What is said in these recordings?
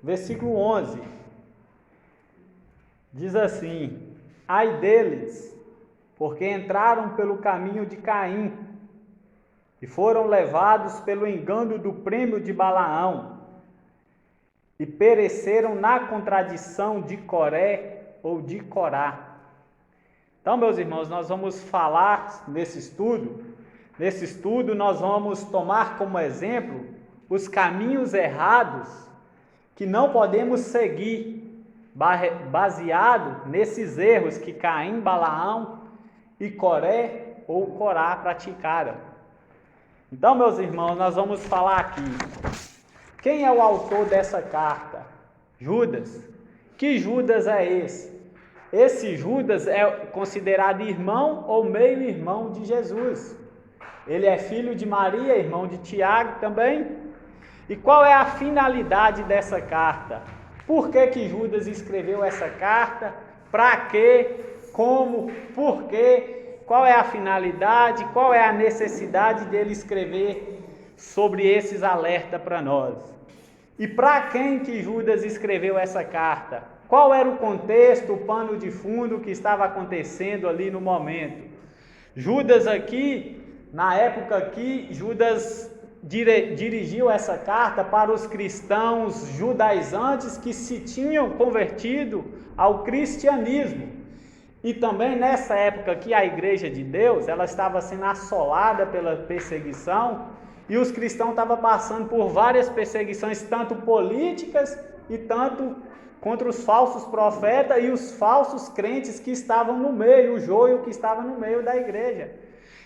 versículo 11. Diz assim: ai deles, porque entraram pelo caminho de Caim e foram levados pelo engano do prêmio de Balaão e pereceram na contradição de Coré ou de Corá. Então, meus irmãos, nós vamos falar nesse estudo. Nesse estudo, nós vamos tomar como exemplo os caminhos errados que não podemos seguir, baseado nesses erros que Caim, Balaão e Coré ou Corá praticaram. Então, meus irmãos, nós vamos falar aqui. Quem é o autor dessa carta? Judas. Que Judas é esse? Esse Judas é considerado irmão ou meio-irmão de Jesus. Ele é filho de Maria, irmão de Tiago também. E qual é a finalidade dessa carta? Por que Judas escreveu essa carta? Para quê? Como? Por quê? Qual é a finalidade? Qual é a necessidade dele escrever sobre esses alertas para nós? E para quem que Judas escreveu essa carta? Qual era o contexto, o pano de fundo que estava acontecendo ali no momento? Judas aqui, na época aqui, Judas dirigiu essa carta para os cristãos judaizantes que se tinham convertido ao cristianismo. E também nessa época aqui, a igreja de Deus, ela estava sendo assolada pela perseguição, e os cristãos estavam passando por várias perseguições, tanto políticas e tanto contra os falsos profetas e os falsos crentes que estavam no meio, o joio que estava no meio da igreja.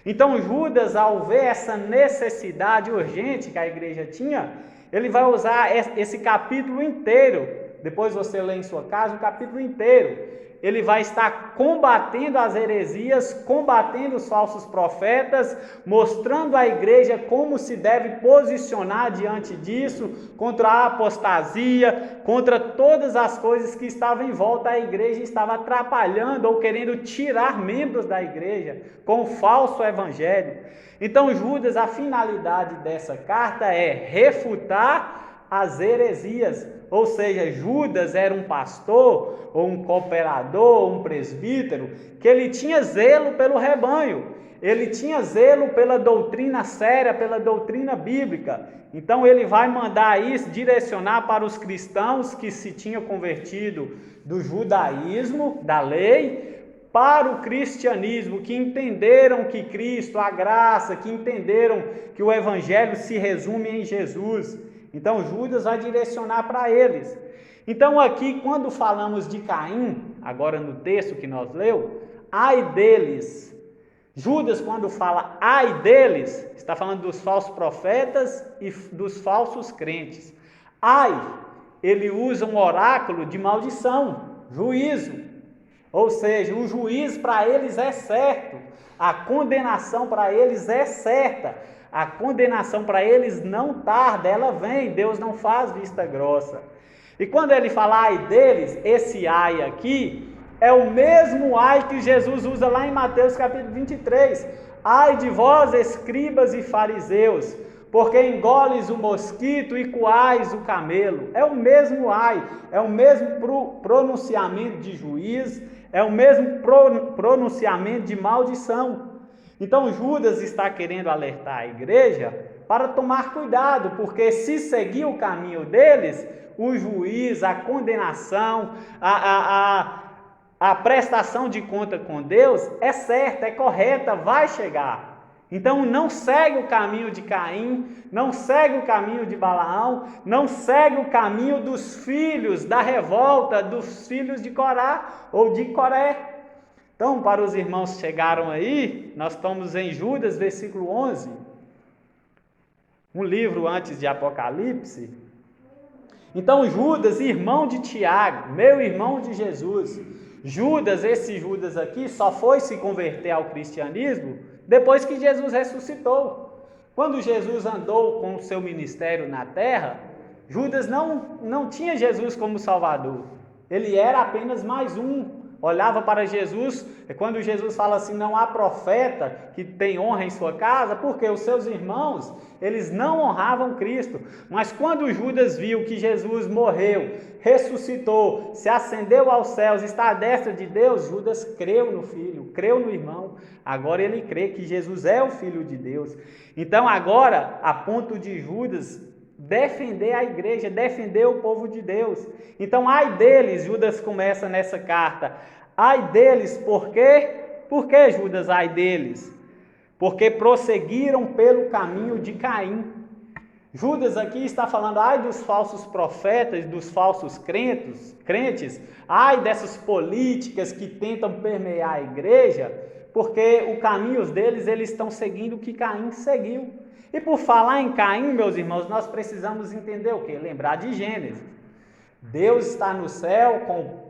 Então Judas, ao ver essa necessidade urgente que a igreja tinha, ele vai usar esse capítulo inteiro. Depois você lê em sua casa o capítulo inteiro. Ele vai estar combatendo as heresias, combatendo os falsos profetas, mostrando à igreja como se deve posicionar diante disso, contra a apostasia, contra todas as coisas que estavam em volta à igreja e estavam atrapalhando ou querendo tirar membros da igreja com o falso evangelho. Então Judas, a finalidade dessa carta é refutar as heresias. Ou seja, Judas era um pastor, ou um cooperador, ou um presbítero, que ele tinha zelo pelo rebanho, ele tinha zelo pela doutrina séria, pela doutrina bíblica. Então ele vai mandar isso, direcionar para os cristãos que se tinham convertido do judaísmo, da lei, para o cristianismo, que entenderam que Cristo, a graça, que entenderam que o evangelho se resume em Jesus. Então Judas vai direcionar para eles. Então aqui, quando falamos de Caim, agora no texto que nós leu, ai deles. Judas, quando fala ai deles, está falando dos falsos profetas e dos falsos crentes. Ai, ele usa um oráculo de maldição, juízo. Ou seja, o juízo para eles é certo, a condenação para eles é certa. A condenação para eles não tarda, ela vem, Deus não faz vista grossa. E quando ele fala ai deles, esse ai aqui é o mesmo ai que Jesus usa lá em Mateus capítulo 23. Ai de vós, escribas e fariseus, porque engoles o mosquito e coais o camelo. É o mesmo ai, é o mesmo pronunciamento de juízo, é o mesmo pronunciamento de maldição. Então Judas está querendo alertar a igreja para tomar cuidado, porque se seguir o caminho deles, o juízo, a condenação, a prestação de conta com Deus é certa, é correta, vai chegar. Então não segue o caminho de Caim, não segue o caminho de Balaão, não segue o caminho dos filhos da revolta, dos filhos de Corá ou de Coré. Então, para os irmãos que chegaram aí, nós estamos em Judas, versículo 11, um livro antes de Apocalipse. Então, Judas, irmão de Tiago, meu irmão de Jesus. Judas, esse Judas aqui, só foi se converter ao cristianismo depois que Jesus ressuscitou. Quando Jesus andou com o seu ministério na terra, Judas não tinha Jesus como Salvador. Ele era apenas mais um olhava para Jesus, quando Jesus fala assim, não há profeta que tem honra em sua casa, porque os seus irmãos, eles não honravam Cristo. Mas quando Judas viu que Jesus morreu, ressuscitou, se ascendeu aos céus, está à destra de Deus, Judas creu no Filho, creu no irmão. Agora ele crê que Jesus é o Filho de Deus. Então agora, a ponto de Judas defender a igreja, defender o povo de Deus. Então, ai deles, Judas começa nessa carta. Ai deles, por quê? Por que, Judas, ai deles? Porque prosseguiram pelo caminho de Caim. Judas aqui está falando, ai dos falsos profetas, dos falsos crentes, ai dessas políticas que tentam permear a igreja, porque o caminho deles, eles estão seguindo o que Caim seguiu. E por falar em Caim, meus irmãos, nós precisamos entender o quê? Lembrar de Gênesis. Deus está no céu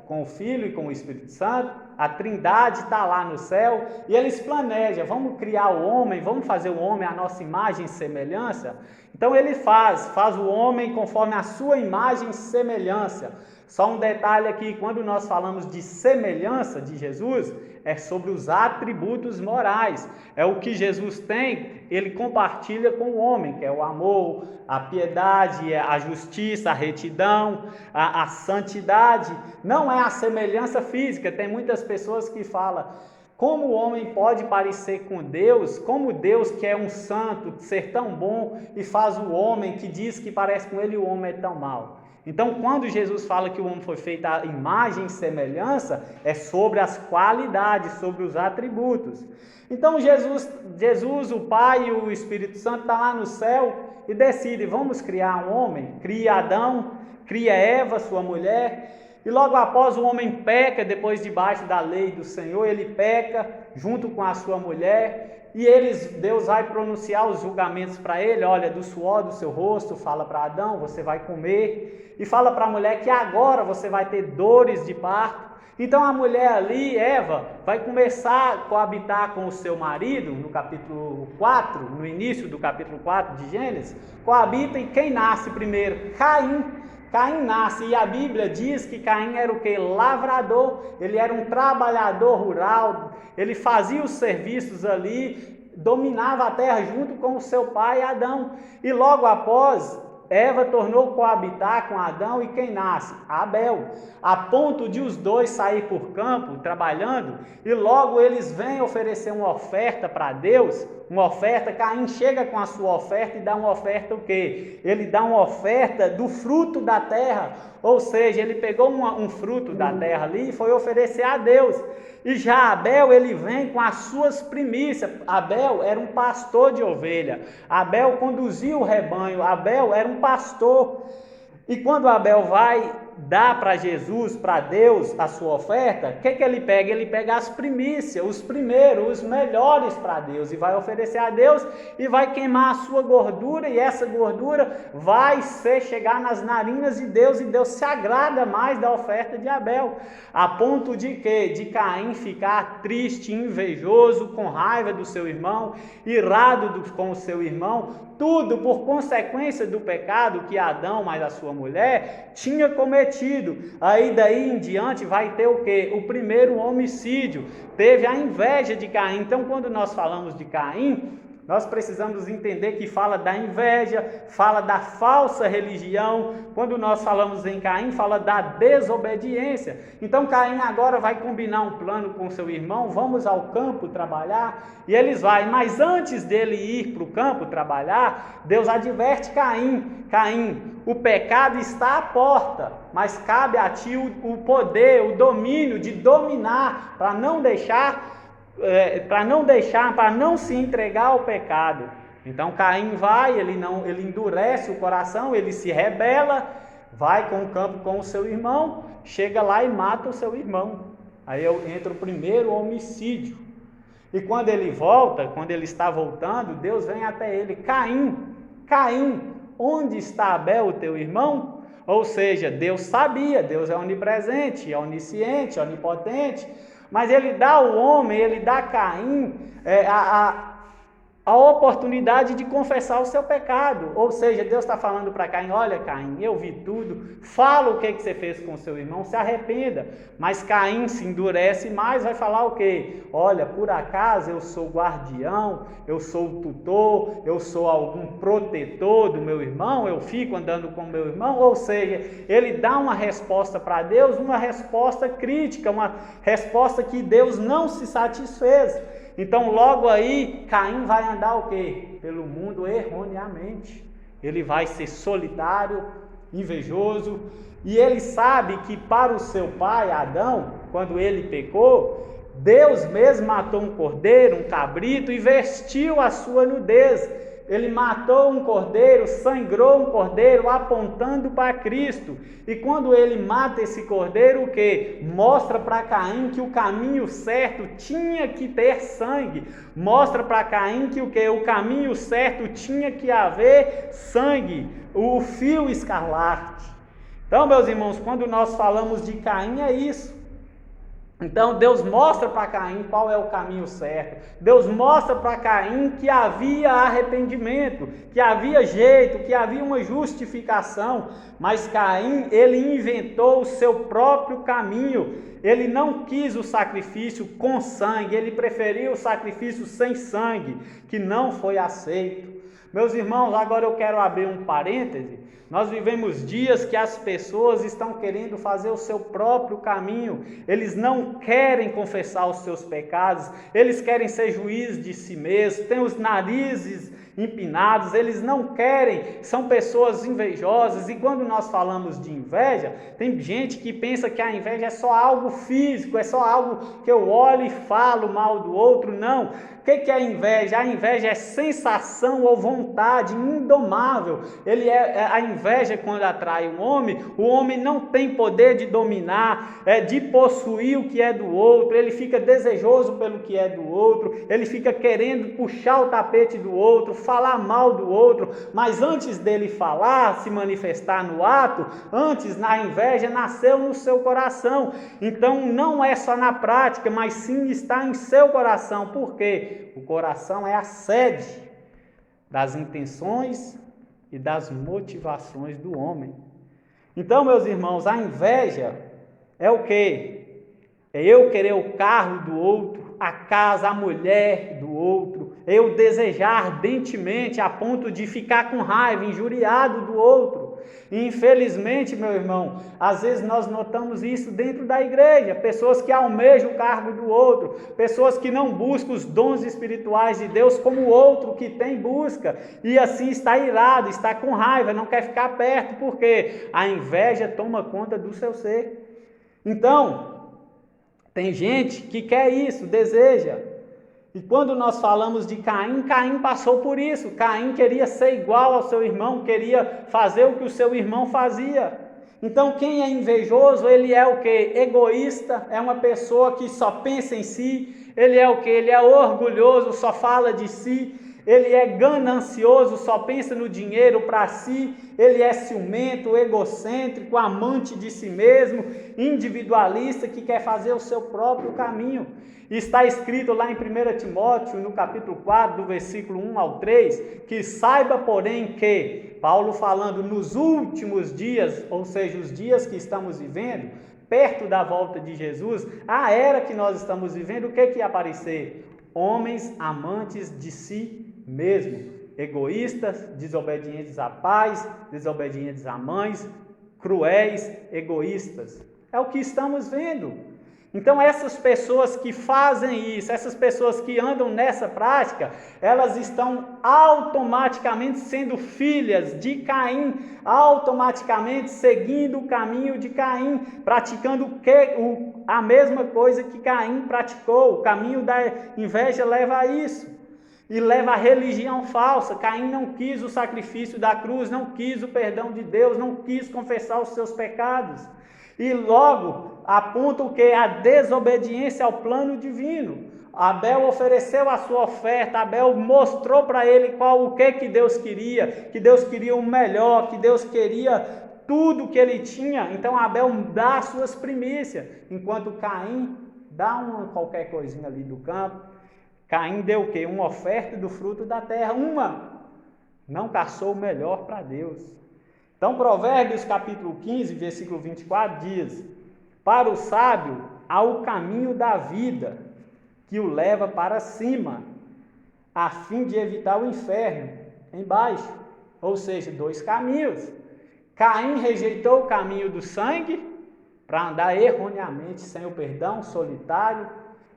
com o Filho e com o Espírito Santo, a Trindade está lá no céu, e eles planejam, vamos criar o homem, vamos fazer o homem à nossa imagem e semelhança. Então ele faz o homem conforme a sua imagem e semelhança. Só um detalhe aqui, quando nós falamos de semelhança de Jesus, é sobre os atributos morais. É o que Jesus tem, ele compartilha com o homem, que é o amor, a piedade, a justiça, a retidão, a santidade. Não é a semelhança física. Tem muitas pessoas que falam, como o homem pode parecer com Deus, como Deus que é um santo, ser tão bom, e faz o homem que diz que parece com ele, e o homem é tão mau. Então, quando Jesus fala que o homem foi feito à imagem e semelhança, é sobre as qualidades, sobre os atributos. Então, Jesus, o Pai e o Espírito Santo estão lá no céu e decidem, vamos criar um homem. Cria Adão, cria Eva, sua mulher, e logo após o homem peca, depois debaixo da lei do Senhor, ele peca junto com a sua mulher, e Deus vai pronunciar os julgamentos para ele, olha, do suor do seu rosto, fala para Adão, você vai comer, e fala para a mulher que agora você vai ter dores de parto. Então a mulher ali, Eva, vai começar a coabitar com o seu marido, no capítulo 4, no início do capítulo 4 de Gênesis, coabita, e quem nasce primeiro? Caim. Caim nasce, e a Bíblia diz que Caim era o quê? Lavrador, ele era um trabalhador rural, ele fazia os serviços ali, dominava a terra junto com o seu pai Adão, e logo após, Eva tornou coabitar com Adão, e quem nasce? Abel, a ponto de os dois sair por campo, trabalhando, e logo eles vêm oferecer uma oferta para Deus, uma oferta. Caim chega com a sua oferta e dá uma oferta o quê? Ele dá uma oferta do fruto da terra, ou seja, ele pegou um fruto da terra ali e foi oferecer a Deus. E já Abel, ele vem com as suas primícias. Abel era um pastor de ovelha, Abel conduzia o rebanho, Abel era um pastor. E quando Abel vai dar para Jesus, para Deus, a sua oferta, o que ele pega? Ele pega as primícias, os primeiros, os melhores para Deus, e vai oferecer a Deus, e vai queimar a sua gordura, e essa gordura vai chegar nas narinas de Deus, e Deus se agrada mais da oferta de Abel, a ponto de quê? De Caim ficar triste, invejoso, com raiva do seu irmão, irado com o seu irmão, tudo por consequência do pecado que Adão, mais a sua mulher, tinha cometido. Aí daí em diante vai ter o quê? O primeiro homicídio. Teve a inveja de Caim. Então, quando nós falamos de Caim, nós precisamos entender que fala da inveja, fala da falsa religião. Quando nós falamos em Caim, fala da desobediência. Então Caim agora vai combinar um plano com seu irmão, vamos ao campo trabalhar, e eles vão. Mas antes dele ir para o campo trabalhar, Deus adverte Caim: Caim, o pecado está à porta, mas cabe a ti o poder, o domínio de dominar, para não se entregar ao pecado. Então Caim vai, ele endurece o coração, ele se rebela, vai com o campo com o seu irmão, chega lá e mata o seu irmão. Aí entra o primeiro homicídio. E quando ele volta, quando ele está voltando, Deus vem até ele: Caim, onde está Abel, o teu irmão? Ou seja, Deus sabia, Deus é onipresente, é onisciente, onipotente, mas ele dá ao homem, ele dá a Caim a oportunidade de confessar o seu pecado. Ou seja, Deus está falando para Caim: olha, Caim, eu vi tudo, fala o que você fez com o seu irmão, se arrependa. Mas Caim se endurece mais, vai falar o quê? Olha, por acaso eu sou guardião, eu sou o tutor, eu sou algum protetor do meu irmão, eu fico andando com o meu irmão? Ou seja, ele dá uma resposta para Deus, uma resposta crítica, uma resposta que Deus não se satisfez. Então, logo aí, Caim vai andar o quê? Pelo mundo erroneamente. Ele vai ser solitário, invejoso, e ele sabe que para o seu pai, Adão, quando ele pecou, Deus mesmo matou um cordeiro, um cabrito, e vestiu a sua nudez. Ele matou um cordeiro, sangrou um cordeiro, apontando para Cristo. E quando ele mata esse cordeiro, o que? Mostra para Caim que o caminho certo tinha que ter sangue. Mostra para Caim que o que? O caminho certo tinha que haver sangue, o fio escarlate. Então, meus irmãos, quando nós falamos de Caim, é isso. Então Deus mostra para Caim qual é o caminho certo. Deus mostra para Caim que havia arrependimento, que havia jeito, que havia uma justificação. Mas Caim, ele inventou o seu próprio caminho. Ele não quis o sacrifício com sangue, ele preferiu o sacrifício sem sangue, que não foi aceito. Meus irmãos, agora eu quero abrir um parêntese. Nós vivemos dias que as pessoas estão querendo fazer o seu próprio caminho. Eles não querem confessar os seus pecados, eles querem ser juiz de si mesmos, têm os narizes empinados, eles não querem, são pessoas invejosas. E quando nós falamos de inveja, tem gente que pensa que a inveja é só algo físico, é só algo que eu olho e falo mal do outro. Não. O que é a inveja? A inveja é sensação ou vontade indomável. A inveja, quando atrai o homem não tem poder de dominar, de possuir o que é do outro. Ele fica desejoso pelo que é do outro, ele fica querendo puxar o tapete do outro, falar mal do outro. Mas antes dele falar, se manifestar no ato, antes na inveja nasceu no seu coração. Então não é só na prática, mas sim está em seu coração. Por quê? O coração é a sede das intenções e das motivações do homem. Então, meus irmãos, a inveja é o quê? É eu querer o carro do outro, a casa, a mulher do outro, eu desejar ardentemente a ponto de ficar com raiva, injuriado do outro. E infelizmente, meu irmão, às vezes nós notamos isso dentro da igreja, pessoas que almejam o cargo do outro, pessoas que não buscam os dons espirituais de Deus como o outro que tem busca, e assim está irado, está com raiva, não quer ficar perto, porque a inveja toma conta do seu ser. Então, tem gente que quer isso, deseja. E quando nós falamos de Caim, Caim passou por isso. Caim queria ser igual ao seu irmão, queria fazer o que o seu irmão fazia. Então quem é invejoso, ele é o quê? Egoísta, é uma pessoa que só pensa em si. Ele é o quê? Ele é orgulhoso, só fala de si. Ele é ganancioso, só pensa no dinheiro para si. Ele é ciumento, egocêntrico, amante de si mesmo, individualista, que quer fazer o seu próprio caminho. Está escrito lá em 1 Timóteo, no capítulo 4, do versículo 1 ao 3, que saiba, porém, que, Paulo falando nos últimos dias, ou seja, os dias que estamos vivendo, perto da volta de Jesus, a era que nós estamos vivendo, o que ia aparecer? Homens amantes de si mesmo, egoístas, desobedientes a pais, desobedientes a mães, cruéis, egoístas. É o que estamos vendo. Então essas pessoas que fazem isso, essas pessoas que andam nessa prática, elas estão automaticamente sendo filhas de Caim, automaticamente seguindo o caminho de Caim, praticando a mesma coisa que Caim praticou. O caminho da inveja leva a isso. E leva a religião falsa. Caim não quis o sacrifício da cruz, não quis o perdão de Deus, não quis confessar os seus pecados. E logo aponta o que? A desobediência ao plano divino. Abel ofereceu a sua oferta, Abel mostrou para ele o que Deus queria o melhor, que Deus queria tudo que ele tinha. Então Abel dá as suas primícias, enquanto Caim dá qualquer coisinha ali do campo. Caim deu o quê? Uma oferta do fruto da terra, não caçou o melhor para Deus. Então, Provérbios capítulo 15, versículo 24 diz: para o sábio há o caminho da vida, que o leva para cima, a fim de evitar o inferno embaixo. Ou seja, 2 caminhos. Caim rejeitou o caminho do sangue para andar erroneamente sem o perdão, solitário.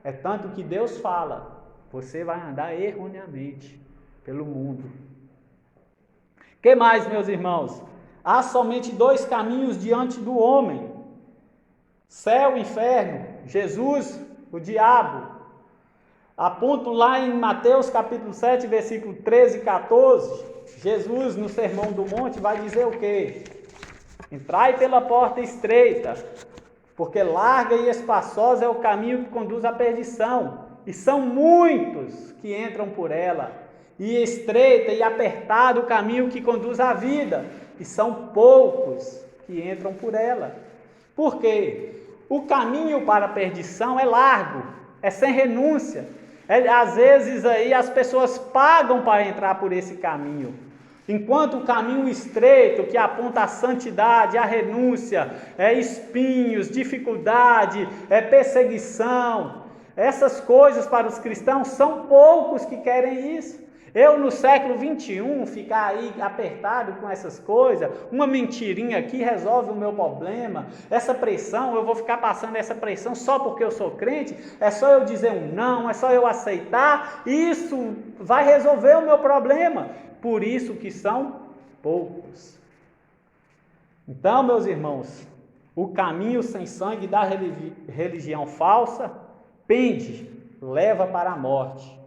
É tanto que Deus fala: você vai andar erroneamente pelo mundo. Que mais, meus irmãos? Há somente 2 caminhos diante do homem: céu e inferno, Jesus, o diabo. Aponto lá em Mateus capítulo 7, versículo 13 e 14, Jesus no Sermão do Monte vai dizer o quê? Entrai pela porta estreita, porque larga e espaçosa é o caminho que conduz à perdição, e são muitos que entram por ela, e estreita e apertado o caminho que conduz à vida, e são poucos que entram por ela. Por quê? O caminho para a perdição é largo, é sem renúncia. Às vezes aí as pessoas pagam para entrar por esse caminho, enquanto o caminho estreito, que aponta a santidade, a renúncia, espinhos, dificuldade, perseguição, essas coisas para os cristãos, são poucos que querem isso. Eu no século 21 ficar aí apertado com essas coisas, uma mentirinha aqui resolve o meu problema, essa pressão, eu vou ficar passando essa pressão só porque eu sou crente, é só eu dizer um não, é só eu aceitar, isso vai resolver o meu problema. Por isso que são poucos. Então, meus irmãos, o caminho sem sangue da religião falsa pende, leva para a morte.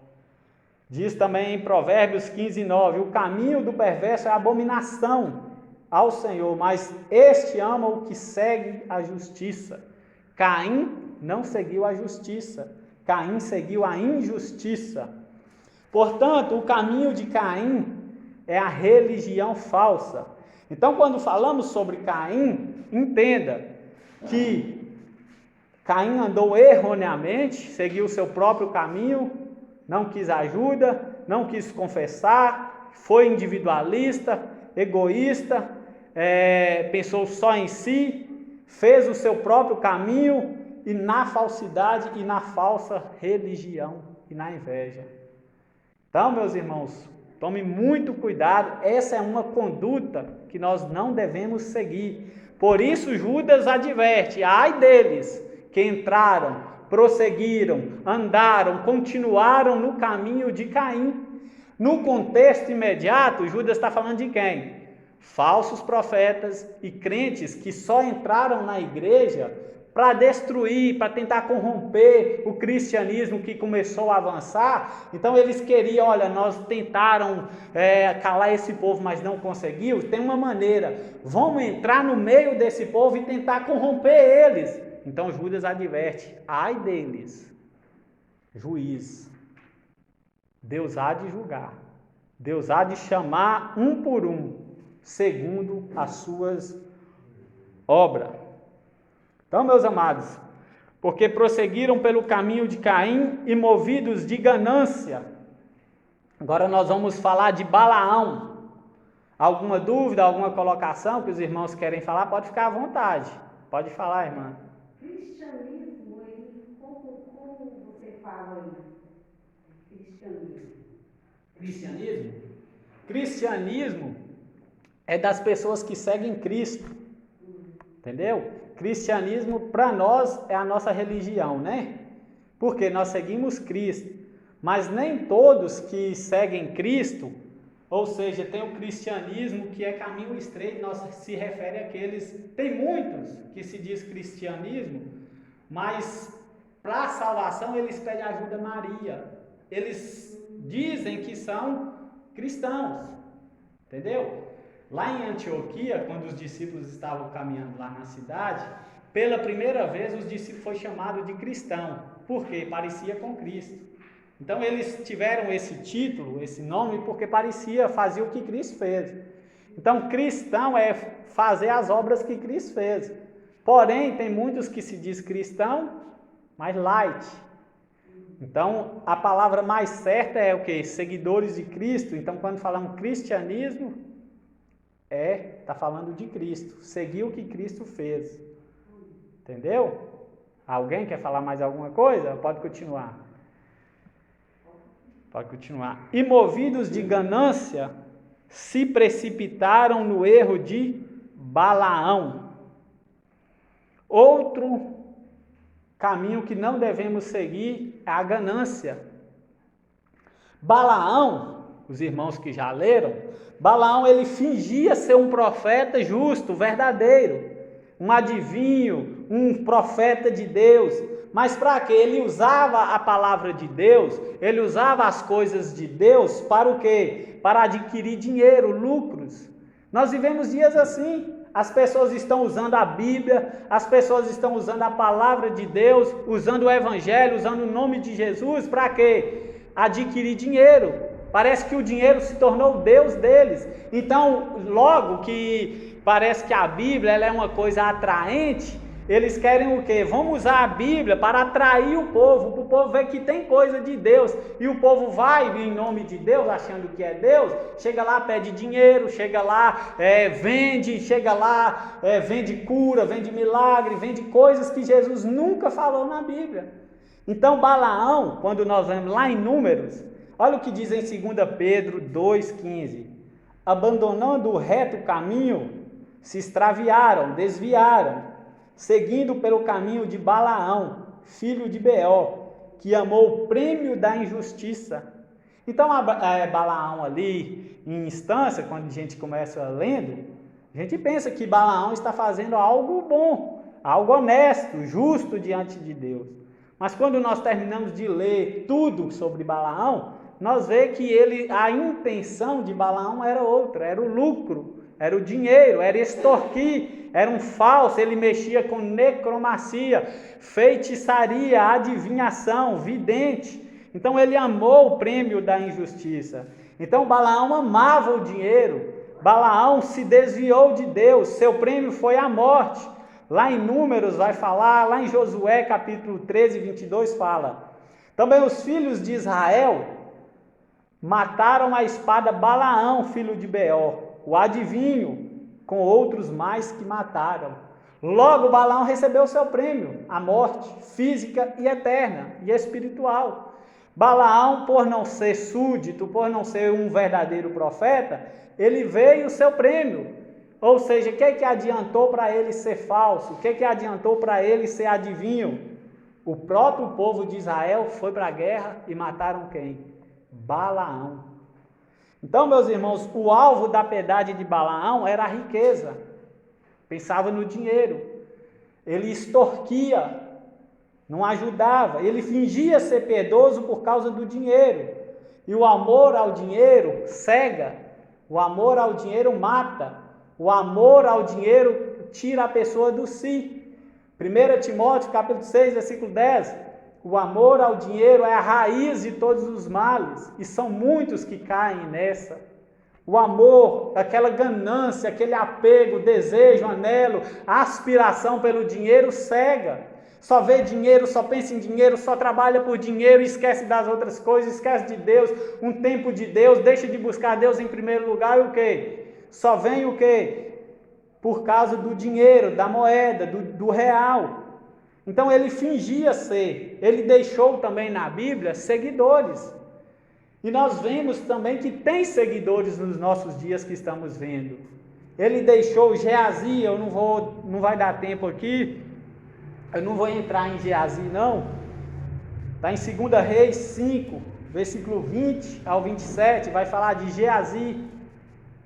Diz também em Provérbios 15, 9, o caminho do perverso é abominação ao Senhor, mas este ama o que segue a justiça. Caim não seguiu a justiça, Caim seguiu a injustiça. Portanto, o caminho de Caim é a religião falsa. Então, quando falamos sobre Caim, entenda que Caim andou erroneamente, seguiu o seu próprio caminho, não quis ajuda, não quis confessar, foi individualista, egoísta, pensou só em si, fez o seu próprio caminho e na falsidade e na falsa religião e na inveja. Então, meus irmãos, tome muito cuidado, essa é uma conduta que nós não devemos seguir. Por isso Judas adverte: ai deles que entraram, prosseguiram, andaram, continuaram no caminho de Caim. No contexto imediato, Judas está falando de quem? Falsos profetas e crentes que só entraram na igreja para destruir, para tentar corromper o cristianismo que começou a avançar. Então eles queriam, olha, nós tentaram calar esse povo, mas não conseguiu. Tem uma maneira, vamos entrar no meio desse povo e tentar corromper eles. Então Judas adverte: ai deles, juiz, Deus há de julgar, Deus há de chamar um por um, segundo as suas obras. Então, meus amados, porque prosseguiram pelo caminho de Caim e movidos de ganância. Agora nós vamos falar de Balaão. Alguma dúvida, alguma colocação que os irmãos querem falar? Pode ficar à vontade, pode falar, irmã. Cristianismo, como você fala aí? Cristianismo? Cristianismo é das pessoas que seguem Cristo, entendeu? Cristianismo para nós é a nossa religião, né? Porque nós seguimos Cristo, mas nem todos que seguem Cristo, ou seja, tem o cristianismo que é caminho estreito, nós se refere àqueles, tem muitos que se diz cristianismo, mas para a salvação eles pedem ajuda a Maria, eles dizem que são cristãos, entendeu? Lá em Antioquia, quando os discípulos estavam caminhando lá na cidade, pela primeira vez os discípulos foram chamados de cristão, porque parecia com Cristo. Então eles tiveram esse título, esse nome, porque parecia fazer o que Cristo fez. Então cristão é fazer as obras que Cristo fez. Porém, tem muitos que se diz cristão, mas light. Então, a palavra mais certa é o quê? Seguidores de Cristo. Então, quando falamos cristianismo, está falando de Cristo. Seguir o que Cristo fez. Entendeu? Alguém quer falar mais alguma coisa? Pode continuar. Pode continuar. E movidos de ganância, se precipitaram no erro de Balaão. Outro caminho que não devemos seguir é a ganância. Balaão, os irmãos que já leram, Balaão ele fingia ser um profeta justo, verdadeiro, um adivinho, um profeta de Deus. Mas para quê? Ele usava a palavra de Deus, ele usava as coisas de Deus para o quê? Para adquirir dinheiro, lucros. Nós vivemos dias assim. As pessoas estão usando a Bíblia, as pessoas estão usando a palavra de Deus, usando o Evangelho, usando o nome de Jesus, para quê? Adquirir dinheiro. Parece que o dinheiro se tornou o Deus deles. Então, logo que parece que a Bíblia ela é uma coisa atraente, eles querem o quê? Vamos usar a Bíblia para atrair o povo, para o povo ver que tem coisa de Deus. E o povo vai em nome de Deus, achando que é Deus, chega lá, pede dinheiro, chega lá, vende, chega lá, vende cura, vende milagre, vende coisas que Jesus nunca falou na Bíblia. Então Balaão, quando nós vemos lá em Números, olha o que diz em 2 Pedro 2,15. Abandonando o reto caminho, se extraviaram, desviaram, seguindo pelo caminho de Balaão, filho de Beor, que amou o prêmio da injustiça. Então, Balaão ali, em instância, quando a gente começa lendo, a gente pensa que Balaão está fazendo algo bom, algo honesto, justo diante de Deus. Mas quando nós terminamos de ler tudo sobre Balaão, nós vemos que a intenção de Balaão era outra, era o lucro, era o dinheiro, era extorquir, era um falso, ele mexia com necromancia, feitiçaria, adivinhação, vidente. Então ele amou o prêmio da injustiça. Então Balaão amava o dinheiro, Balaão se desviou de Deus, seu prêmio foi a morte. Lá em Números vai falar, lá em Josué capítulo 13, 22 fala: também os filhos de Israel mataram a espada Balaão, filho de Beor, o adivinho, com outros mais que mataram. Logo Balaão recebeu seu prêmio, a morte física e eterna e espiritual. Balaão, por não ser súdito, por não ser um verdadeiro profeta, ele veio o seu prêmio. Ou seja, o que adiantou para ele ser falso? O que adiantou para ele ser adivinho? O próprio povo de Israel foi para a guerra e mataram quem? Balaão. Então, meus irmãos, o alvo da piedade de Balaão era a riqueza. Pensava no dinheiro. Ele extorquia, não ajudava. Ele fingia ser piedoso por causa do dinheiro. E o amor ao dinheiro cega. O amor ao dinheiro mata. O amor ao dinheiro tira a pessoa do si. 1 Timóteo capítulo 6, versículo 10. O amor ao dinheiro é a raiz de todos os males, e são muitos que caem nessa. O amor, aquela ganância, aquele apego, desejo, anelo, aspiração pelo dinheiro cega. Só vê dinheiro, só pensa em dinheiro, só trabalha por dinheiro, esquece das outras coisas, esquece de Deus, um tempo de Deus, deixa de buscar Deus em primeiro lugar e o quê? Só vem o quê? Por causa do dinheiro, da moeda, do real. Então ele fingia ser, ele deixou também na Bíblia seguidores. E nós vemos também que tem seguidores nos nossos dias que estamos vendo. Ele deixou Geazi, não vai dar tempo aqui, eu não vou entrar em Geazi não. Está em 2 Reis 5, versículo 20 ao 27, vai falar de Geazi.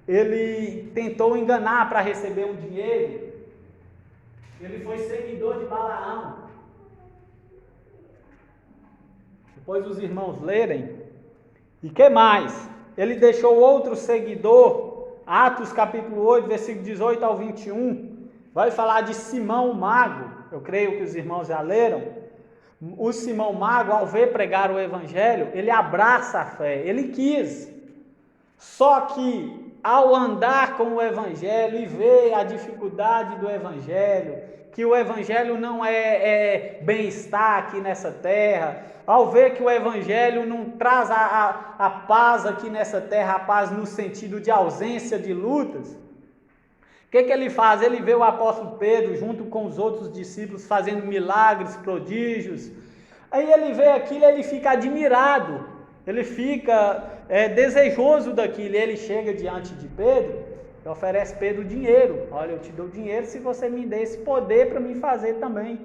Ele tentou enganar para receber um dinheiro. Ele foi seguidor de Balaão. Depois os irmãos lerem. E que mais? Ele deixou outro seguidor. Atos capítulo 8, versículo 18 ao 21. Vai falar de Simão o Mago. Eu creio que os irmãos já leram. O Simão Mago, ao ver pregar o evangelho, ele abraça a fé. Ele quis. Só que ao andar com o Evangelho e ver a dificuldade do Evangelho, que o Evangelho não é bem-estar aqui nessa terra, ao ver que o Evangelho não traz a paz aqui nessa terra, a paz no sentido de ausência de lutas, o que ele faz? Ele vê o apóstolo Pedro junto com os outros discípulos fazendo milagres, prodígios. Aí ele vê aquilo, ele fica admirado, ele fica desejoso daquilo. Ele chega diante de Pedro e oferece Pedro dinheiro. Olha, eu te dou dinheiro se você me der esse poder para me fazer também.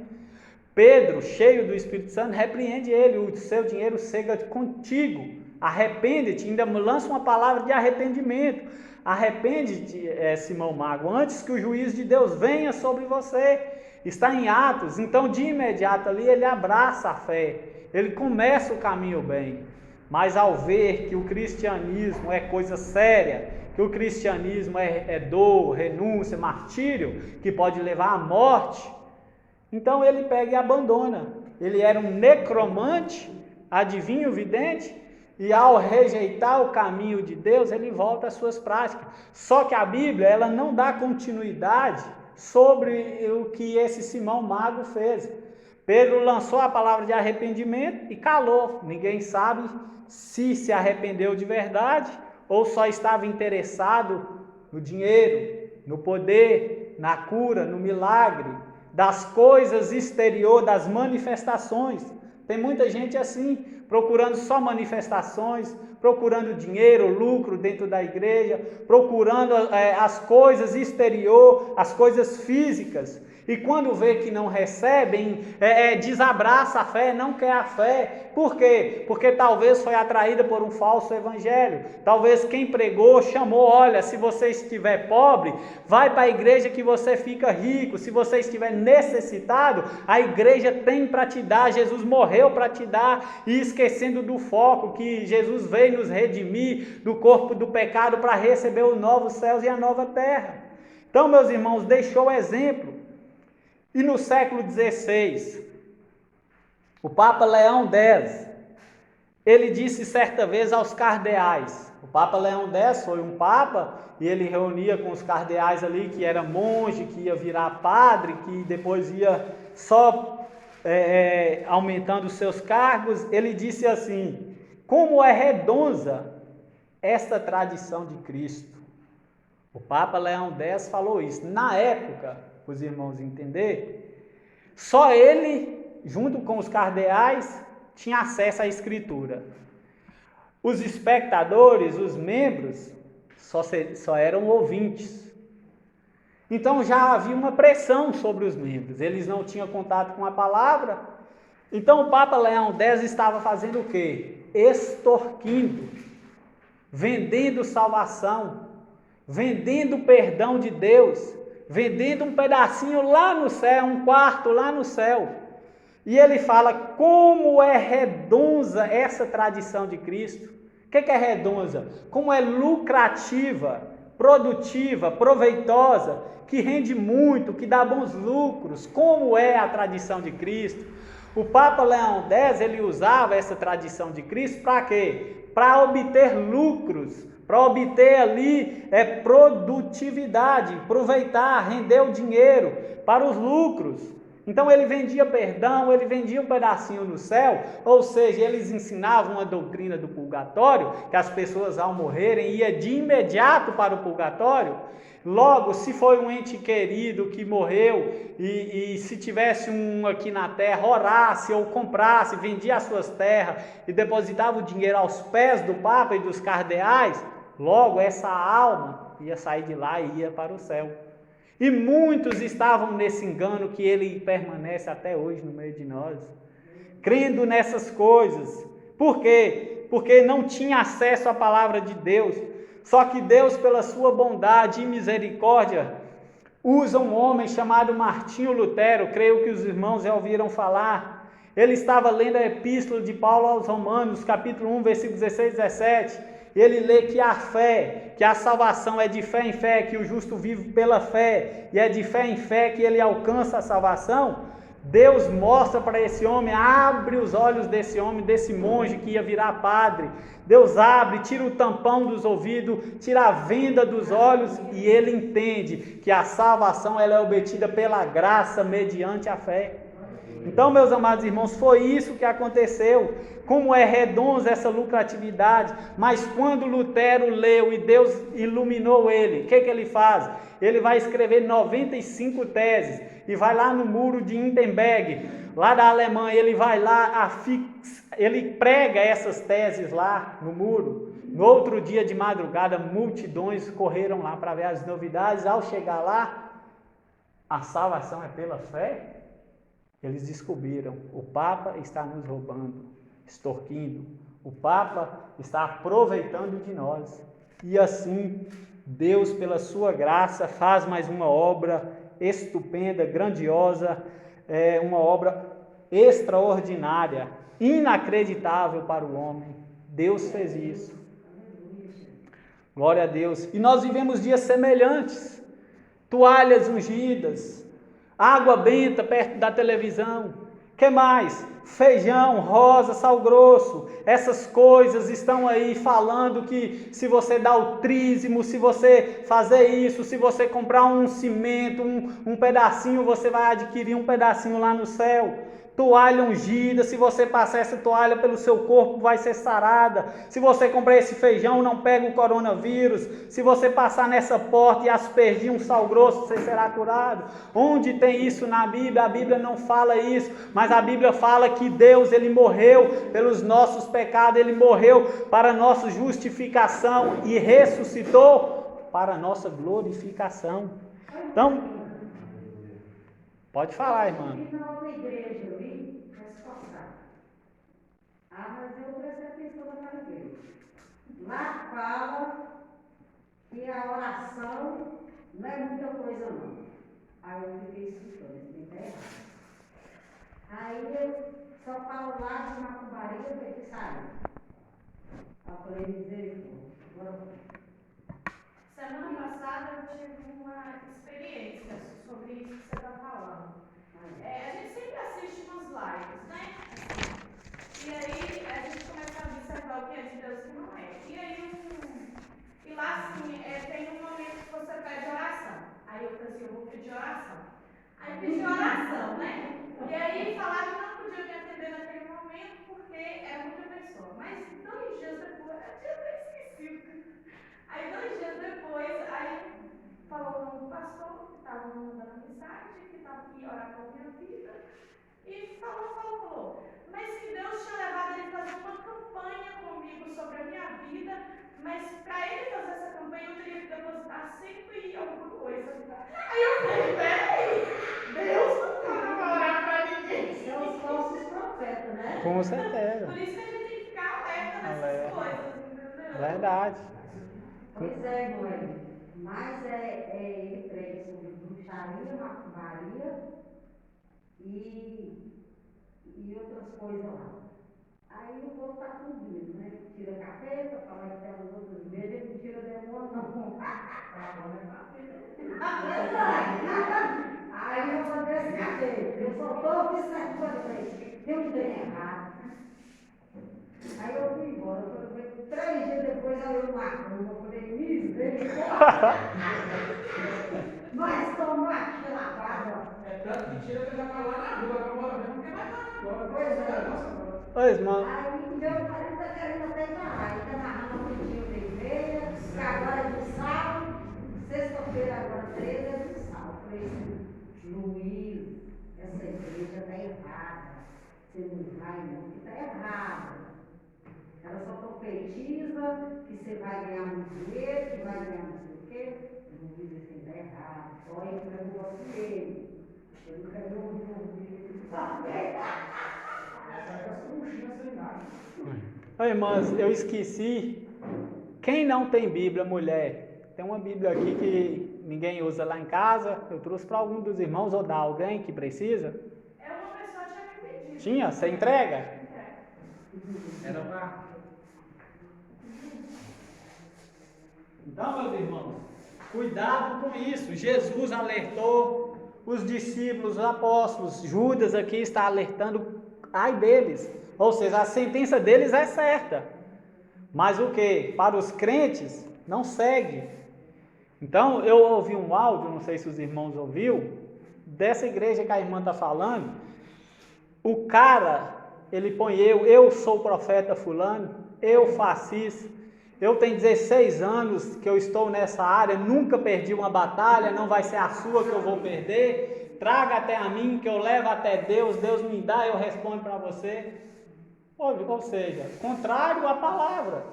Pedro, cheio do Espírito Santo, repreende ele: o seu dinheiro seja contigo, arrepende-te, ainda lança uma palavra de arrependimento. Arrepende-te, Simão Mago, antes que o juízo de Deus venha sobre você. Está em Atos. Então de imediato ali ele abraça a fé, ele começa o caminho bem. Mas ao ver que o cristianismo é coisa séria, que o cristianismo é dor, renúncia, martírio, que pode levar à morte, então ele pega e abandona. Ele era um necromante, adivinho, vidente, e ao rejeitar o caminho de Deus, ele volta às suas práticas. Só que a Bíblia, ela não dá continuidade sobre o que esse Simão Mago fez. Pedro lançou a palavra de arrependimento e calou. Ninguém sabe se arrependeu de verdade ou só estava interessado no dinheiro, no poder, na cura, no milagre, das coisas exteriores, das manifestações. Tem muita gente assim, procurando só manifestações, procurando dinheiro, lucro dentro da igreja, procurando as coisas exterior, as coisas físicas. E quando vê que não recebem, desabraça a fé, não quer a fé. Por quê? Porque talvez foi atraída por um falso evangelho. Talvez quem pregou chamou: olha, se você estiver pobre, vai para a igreja que você fica rico. Se você estiver necessitado, a igreja tem para te dar. Jesus morreu para te dar. E esquecendo do foco que Jesus veio nos redimir do corpo do pecado para receber os novos céus e a nova terra. Então, meus irmãos, deixou o exemplo. E no século XVI, o Papa Leão X, ele disse certa vez aos cardeais. O Papa Leão X foi um papa e ele reunia com os cardeais ali, que era monge, que ia virar padre, que depois ia só aumentando os seus cargos. Ele disse assim: como é redonda esta tradição de Cristo. O Papa Leão X falou isso. Na época, para os irmãos entenderem, só ele, junto com os cardeais, tinha acesso à Escritura. Os espectadores, os membros, só eram ouvintes. Então já havia uma pressão sobre os membros, eles não tinham contato com a palavra. Então o Papa Leão X estava fazendo o quê? Extorquindo, vendendo salvação, vendendo o perdão de Deus, vendendo um pedacinho lá no céu, um quarto lá no céu. E ele fala como é redonda essa tradição de Cristo. O que é redonda? Como é lucrativa, produtiva, proveitosa, que rende muito, que dá bons lucros. Como é a tradição de Cristo? O Papa Leão X, ele usava essa tradição de Cristo para quê? Para obter lucros, para obter ali produtividade, aproveitar, render o dinheiro para os lucros. Então ele vendia perdão, ele vendia um pedacinho no céu, ou seja, eles ensinavam uma doutrina do purgatório, que as pessoas ao morrerem iam de imediato para o purgatório. Logo, se foi um ente querido que morreu e se tivesse um aqui na terra, orasse ou comprasse, vendia as suas terras e depositava o dinheiro aos pés do Papa e dos cardeais, logo essa alma ia sair de lá e ia para o céu. E muitos estavam nesse engano que ele permanece até hoje no meio de nós, crendo nessas coisas. Por quê? Porque não tinha acesso à palavra de Deus. Só que Deus, pela sua bondade e misericórdia, usa um homem chamado Martinho Lutero. Creio que os irmãos já ouviram falar. Ele estava lendo a epístola de Paulo aos Romanos, capítulo 1, versículos 16 e 17. Ele lê que a fé, que a salvação é de fé em fé, que o justo vive pela fé, e é de fé em fé que ele alcança a salvação. Deus mostra para esse homem, abre os olhos desse homem, desse monge que ia virar padre. Deus abre, tira o tampão dos ouvidos, tira a venda dos olhos e ele entende que a salvação ela é obtida pela graça mediante a fé. Então, meus amados irmãos, foi isso que aconteceu. Como é redonda essa lucratividade, mas quando Lutero leu e Deus iluminou ele, o que ele faz? Ele vai escrever 95 teses e vai lá no muro de Wittenberg, lá da Alemanha, ele vai lá, ele prega essas teses lá no muro. No outro dia de madrugada, multidões correram lá para ver as novidades. Ao chegar lá, a salvação é pela fé. Eles descobriram, o Papa está nos roubando, extorquindo, o Papa está aproveitando de nós. E assim, Deus, pela sua graça, faz mais uma obra estupenda, grandiosa, uma obra extraordinária, inacreditável para o homem. Deus fez isso. Glória a Deus. E nós vivemos dias semelhantes, toalhas ungidas, água benta perto da televisão. Que mais? Feijão, rosa, sal grosso. Essas coisas estão aí falando que se você dá o trízimo, se você fazer isso, se você comprar um cimento, um pedacinho, você vai adquirir um pedacinho lá no céu. Toalha ungida, se você passar essa toalha pelo seu corpo, vai ser sarada. Se você comprar esse feijão, não pega o coronavírus. Se você passar nessa porta e aspergir um sal grosso, você será curado. Onde tem isso na Bíblia? A Bíblia não fala isso, mas a Bíblia fala que Deus, Ele morreu pelos nossos pecados, Ele morreu para nossa justificação e ressuscitou para nossa glorificação. Então, pode falar, irmã. Mas eu prestei atenção naquela igreja. Lá fala que a oração não é muita coisa não. Aí eu fiquei escutando, isso me tá errado. Aí eu só falo lá de macumbaria, eu que sair. Eu falei, misericórdia. Semana passada eu tive uma experiência sobre isso que você está falando. A gente sempre assiste umas lives, né? E aí a gente começa a observar o que é de Deus e o que não é. E lá assim, tem um momento que você pede oração. Aí eu pensei, eu vou pedir oração. Aí pedi oração, né? E aí falaram que não podia me atender naquele momento porque é muita pessoa. Mas 2 dias depois, eu tinha até esquecido. Aí 2 dias depois, aí falou o nome do pastor, que estava mandando mensagem, que estava aqui orar pela minha vida. E falou. Mas que Deus tinha levado ele a fazer uma campanha comigo sobre a minha vida, mas para ele fazer essa campanha eu teria que depositar 100 e alguma coisa. Aí eu falei, peraí, Deus não está para orar para ninguém. São os falsos profetas, né? Com certeza. Por isso que a gente tem que ficar alerta nessas coisas, entendeu? Verdade. Pois é, mãe. Mas ele prega sobre bruxaria, macumbaria e outras coisas lá. Aí o povo está com medo, né? Tira a capeta, fala que tem as outras medo, ele não tira demônio, não. Aí eu vou desse capeta. Eu só estou observando, tem um trem errado. Aí eu fui embora. Eu falei, 3 dias depois aí eu marcando. Eu falei, misericórdia. Mas tomar aqui na casa. É tanto que tira que já vai lá na rua, agora mesmo, porque vai estar agora. Pois é. Oi, irmão. Aí meu marido está querendo até amarrar. Ele está amarrando um dia de meia, que agora é do sábado. Sexta-feira, agora 13 é do sábado. Eu falei assim, Luiz, essa igreja está errada. Você não vai não, que está errada. Ela só profetiza que você vai ganhar muito dinheiro, que vai ganhar não sei o quê. Luiz, isso está errado. Só ele para o negócio dele. Ele ganhou um dinheiro. Oi, irmãs, eu esqueci. Quem não tem Bíblia, mulher? Tem uma Bíblia aqui que ninguém usa lá em casa. Eu trouxe para algum dos irmãos ou dá alguém que precisa. É uma pessoa que tinha me pedido. Tinha? Você entrega? Era uma... Então, meus irmãos, cuidado com isso. Jesus alertou, os discípulos, os apóstolos, Judas aqui está alertando, ai deles, ou seja, a sentença deles é certa, mas o que? Para os crentes, não segue. Então, eu ouvi um áudio, não sei se os irmãos ouviram, dessa igreja que a irmã está falando, o cara, ele põe eu sou o profeta fulano, eu faço isso, eu tenho 16 anos que eu estou nessa área, nunca perdi uma batalha, não vai ser a sua que eu vou perder, traga até a mim, que eu levo até Deus, Deus me dá, eu respondo para você. Ou seja, contrário à palavra,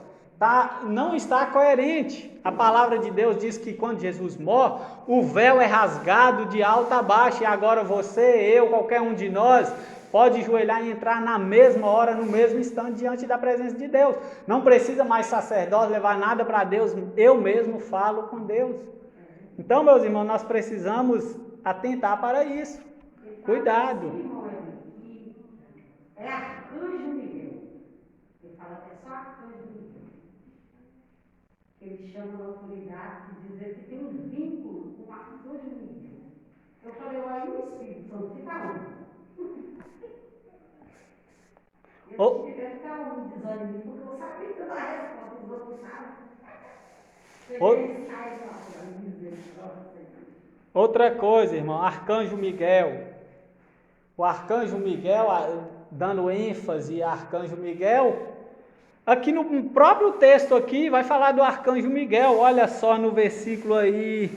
não está coerente. A palavra de Deus diz que quando Jesus morre, o véu é rasgado de alto a baixo, e agora você, eu, qualquer um de nós, pode ajoelhar e entrar na mesma hora, no mesmo instante, diante da presença de Deus. Não precisa mais sacerdote levar nada para Deus, eu mesmo falo com Deus. Então, meus irmãos, nós precisamos atentar para isso. Cuidado. É Arcanjo Miguel. Ele fala que é só Arcanjo Miguel. Ele chama a autoridade de dizer que tem um vínculo com Arcanjo Miguel. Eu falei, olha, o Espírito Santo fica onde? Eu tive que ficar um desânimo, porque eu sabia que eu dava a resposta, os outros sabem. Outra coisa, irmão, Arcanjo Miguel. O Arcanjo Miguel, dando ênfase a Arcanjo Miguel, aqui no próprio texto aqui vai falar do Arcanjo Miguel. Olha só no versículo aí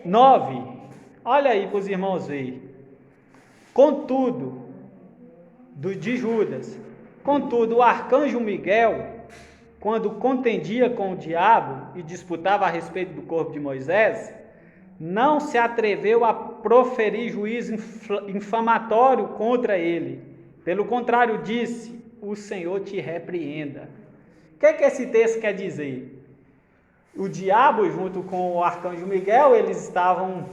9. Olha aí para os irmãos verem. Contudo, de Judas, contudo, o Arcanjo Miguel, quando contendia com o diabo e disputava a respeito do corpo de Moisés, não se atreveu a proferir juízo infamatório contra ele. Pelo contrário, disse: o Senhor te repreenda. O que esse texto quer dizer? O diabo, junto com o Arcanjo Miguel, eles estavam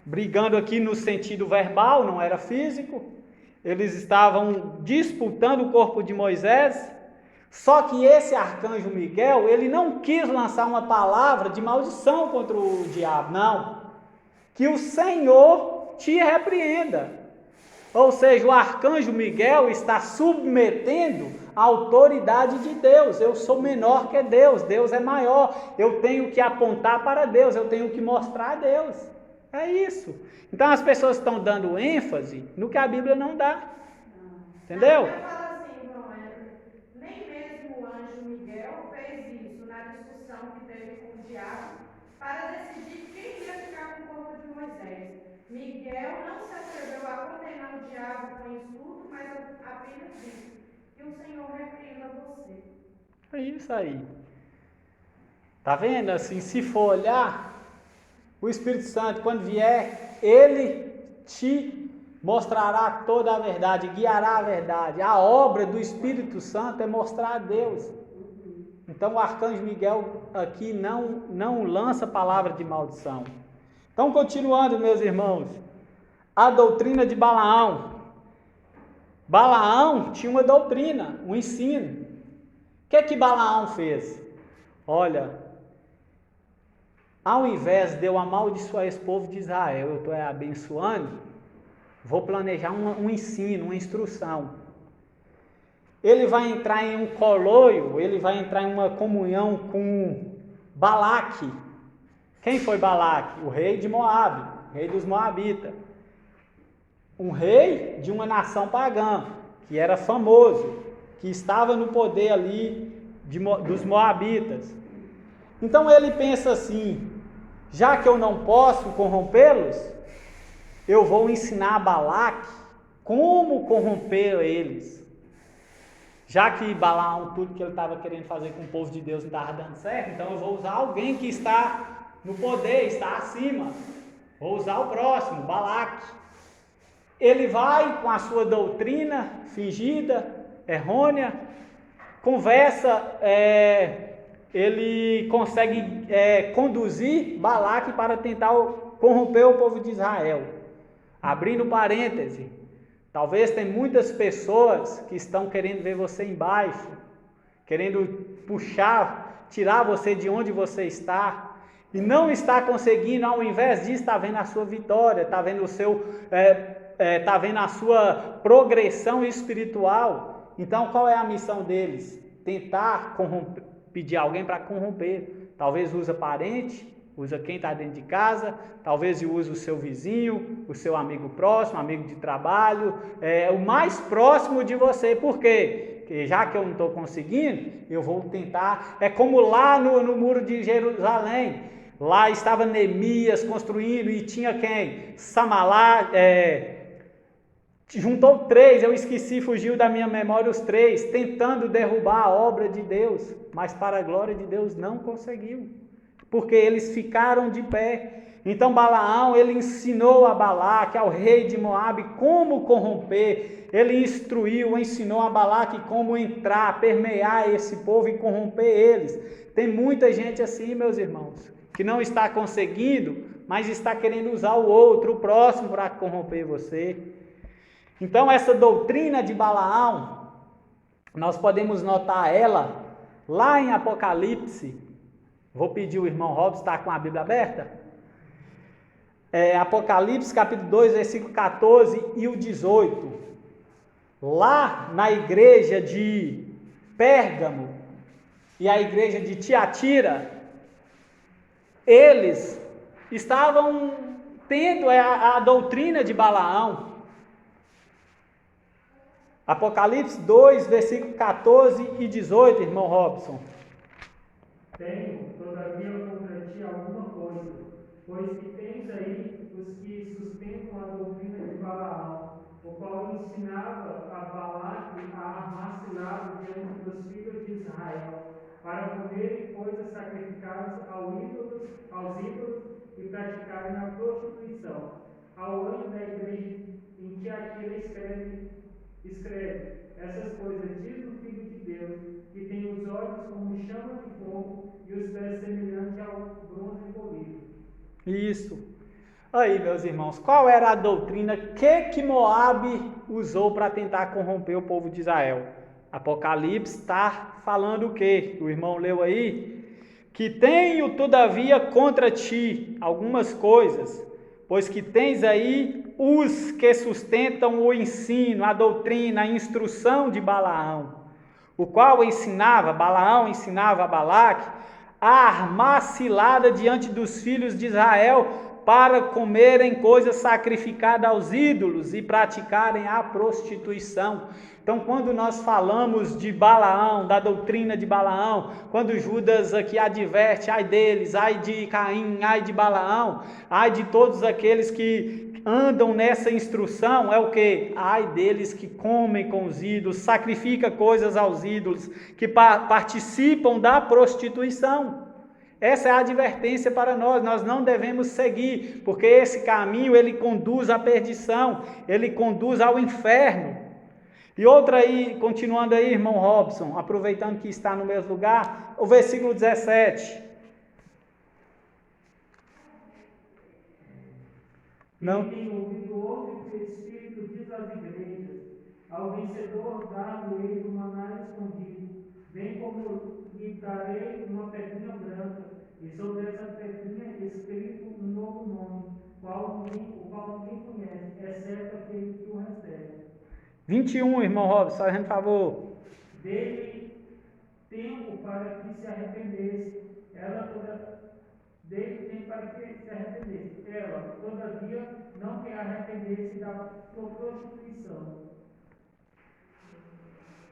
brigando aqui no sentido verbal, não era físico. Eles estavam disputando o corpo de Moisés. Só que esse Arcanjo Miguel, ele não quis lançar uma palavra de maldição contra o diabo, não. Que o Senhor te repreenda. Ou seja, o Arcanjo Miguel está submetendo a autoridade de Deus. Eu sou menor que Deus, Deus é maior. Eu tenho que apontar para Deus, eu tenho que mostrar a Deus. É isso. Então as pessoas estão dando ênfase no que a Bíblia não dá. Entendeu? Nem mesmo o anjo Miguel fez isso na discussão que teve com o diabo para decidir quem ia ficar com o corpo de Moisés. Miguel não se atreveu a condenar o diabo com insulto, mas apenas disse: que o Senhor repreenda você. É isso aí. Tá vendo? Assim, se for olhar, o Espírito Santo, quando vier, ele te mostrará toda a verdade, guiará a verdade. A obra do Espírito Santo é mostrar a Deus. Então o Arcanjo Miguel aqui não lança palavra de maldição. Então, continuando, meus irmãos, a doutrina de Balaão. Balaão tinha uma doutrina, um ensino. O que Balaão fez? Olha, ao invés de eu amaldiçoar esse povo de Israel, eu estou abençoando, vou planejar um ensino, uma instrução. Ele vai entrar em um coloio, ele vai entrar em uma comunhão com Balaque. Quem foi Balaque? O rei de Moabe, rei dos Moabitas. Um rei de uma nação pagã, que era famoso, que estava no poder ali dos Moabitas. Então ele pensa assim: já que eu não posso corrompê-los, eu vou ensinar a Balaque como corromper eles. Já que Balaão, tudo que ele estava querendo fazer com o povo de Deus não estava dando certo, então eu vou usar alguém que está no poder, está acima. Vou usar o próximo, Balaque. Ele vai com a sua doutrina fingida, errônea, conversa, ele consegue conduzir Balaque para tentar corromper o povo de Israel. Abrindo parêntese, talvez tem muitas pessoas que estão querendo ver você embaixo, querendo puxar, tirar você de onde você está. e não está conseguindo, ao invés disso, está vendo a sua vitória, está vendo o seu, tá vendo a sua progressão espiritual. Então, qual é a missão deles? Tentar pedir alguém para corromper. Talvez usa parente, usa quem está dentro de casa, talvez use o seu vizinho, o seu amigo próximo, amigo de trabalho, o mais próximo de você. Por quê? Porque já que eu não estou conseguindo, eu vou tentar. É como lá no muro de Jerusalém. Lá estava Neemias construindo e tinha quem? Samalá, juntou 3, eu esqueci, fugiu da minha memória os 3, tentando derrubar a obra de Deus, mas para a glória de Deus não conseguiu, porque eles ficaram de pé. Então Balaão, ele ensinou a Balaque, ao rei de Moabe, como corromper. Ele ensinou a Balaque como entrar, permear esse povo e corromper eles. Tem muita gente assim, meus irmãos, que não está conseguindo, mas está querendo usar o outro, o próximo, para corromper você. Então essa doutrina de Balaão, nós podemos notar ela lá em Apocalipse. Vou pedir o irmão Robson estar com a Bíblia aberta. Apocalipse capítulo 2, versículo 14 e o 18. Lá na igreja de Pérgamo e a igreja de Tiatira, eles estavam tendo a doutrina de Balaão. Apocalipse 2, versículo 14 e 18, irmão Robson. Tenho, todavia, contra ti alguma coisa, pois que tens aí os que sustentam a doutrina de Balaão, o qual ensinava a Balaque a armar cilada diante dos filhos de Israel, para comerem coisas sacrificadas aos ídolos e praticarem a prostituição. Ao anjo da igreja em Tiatira escreve, essas coisas diz o Filho de Deus, que tem os olhos como chama de fogo e os pés semelhantes ao bronze polido. Isso. Aí, meus irmãos, qual era a doutrina que Moabe usou para tentar corromper o povo de Israel? Apocalipse está falando o quê? O irmão leu aí? Que tenho, todavia, contra ti algumas coisas, pois que tens aí os que sustentam o ensino, a doutrina, a instrução de Balaão, o qual Balaão ensinava a Balaque a armar cilada diante dos filhos de Israel para comerem coisas sacrificadas aos ídolos e praticarem a prostituição. Então, quando nós falamos de Balaão, da doutrina de Balaão, quando Judas aqui adverte, ai deles, ai de Caim, ai de Balaão, ai de todos aqueles que andam nessa instrução, é o que? Ai deles que comem com os ídolos, sacrificam coisas aos ídolos, que participam da prostituição. Essa é a advertência para nós não devemos seguir, porque esse caminho ele conduz à perdição, ele conduz ao inferno. E outra aí, continuando aí, irmão Robson, aproveitando que está no mesmo lugar, o versículo 17. Quem tem ouvido ouve o que o Espírito diz às igrejas. Ao vencedor dar-lhe o maná escondido, bem como lhe darei uma pedrinha branca, e sobre essa pedrinha escrito um novo nome, o qual ninguém conhece, exceto aquele que o recebe. 21, irmão Robson, fazendo favor. Dele tempo para que se arrependesse, dele tem para que se arrependesse. Ela, todavia, não quer arrepender-se da sua prostituição.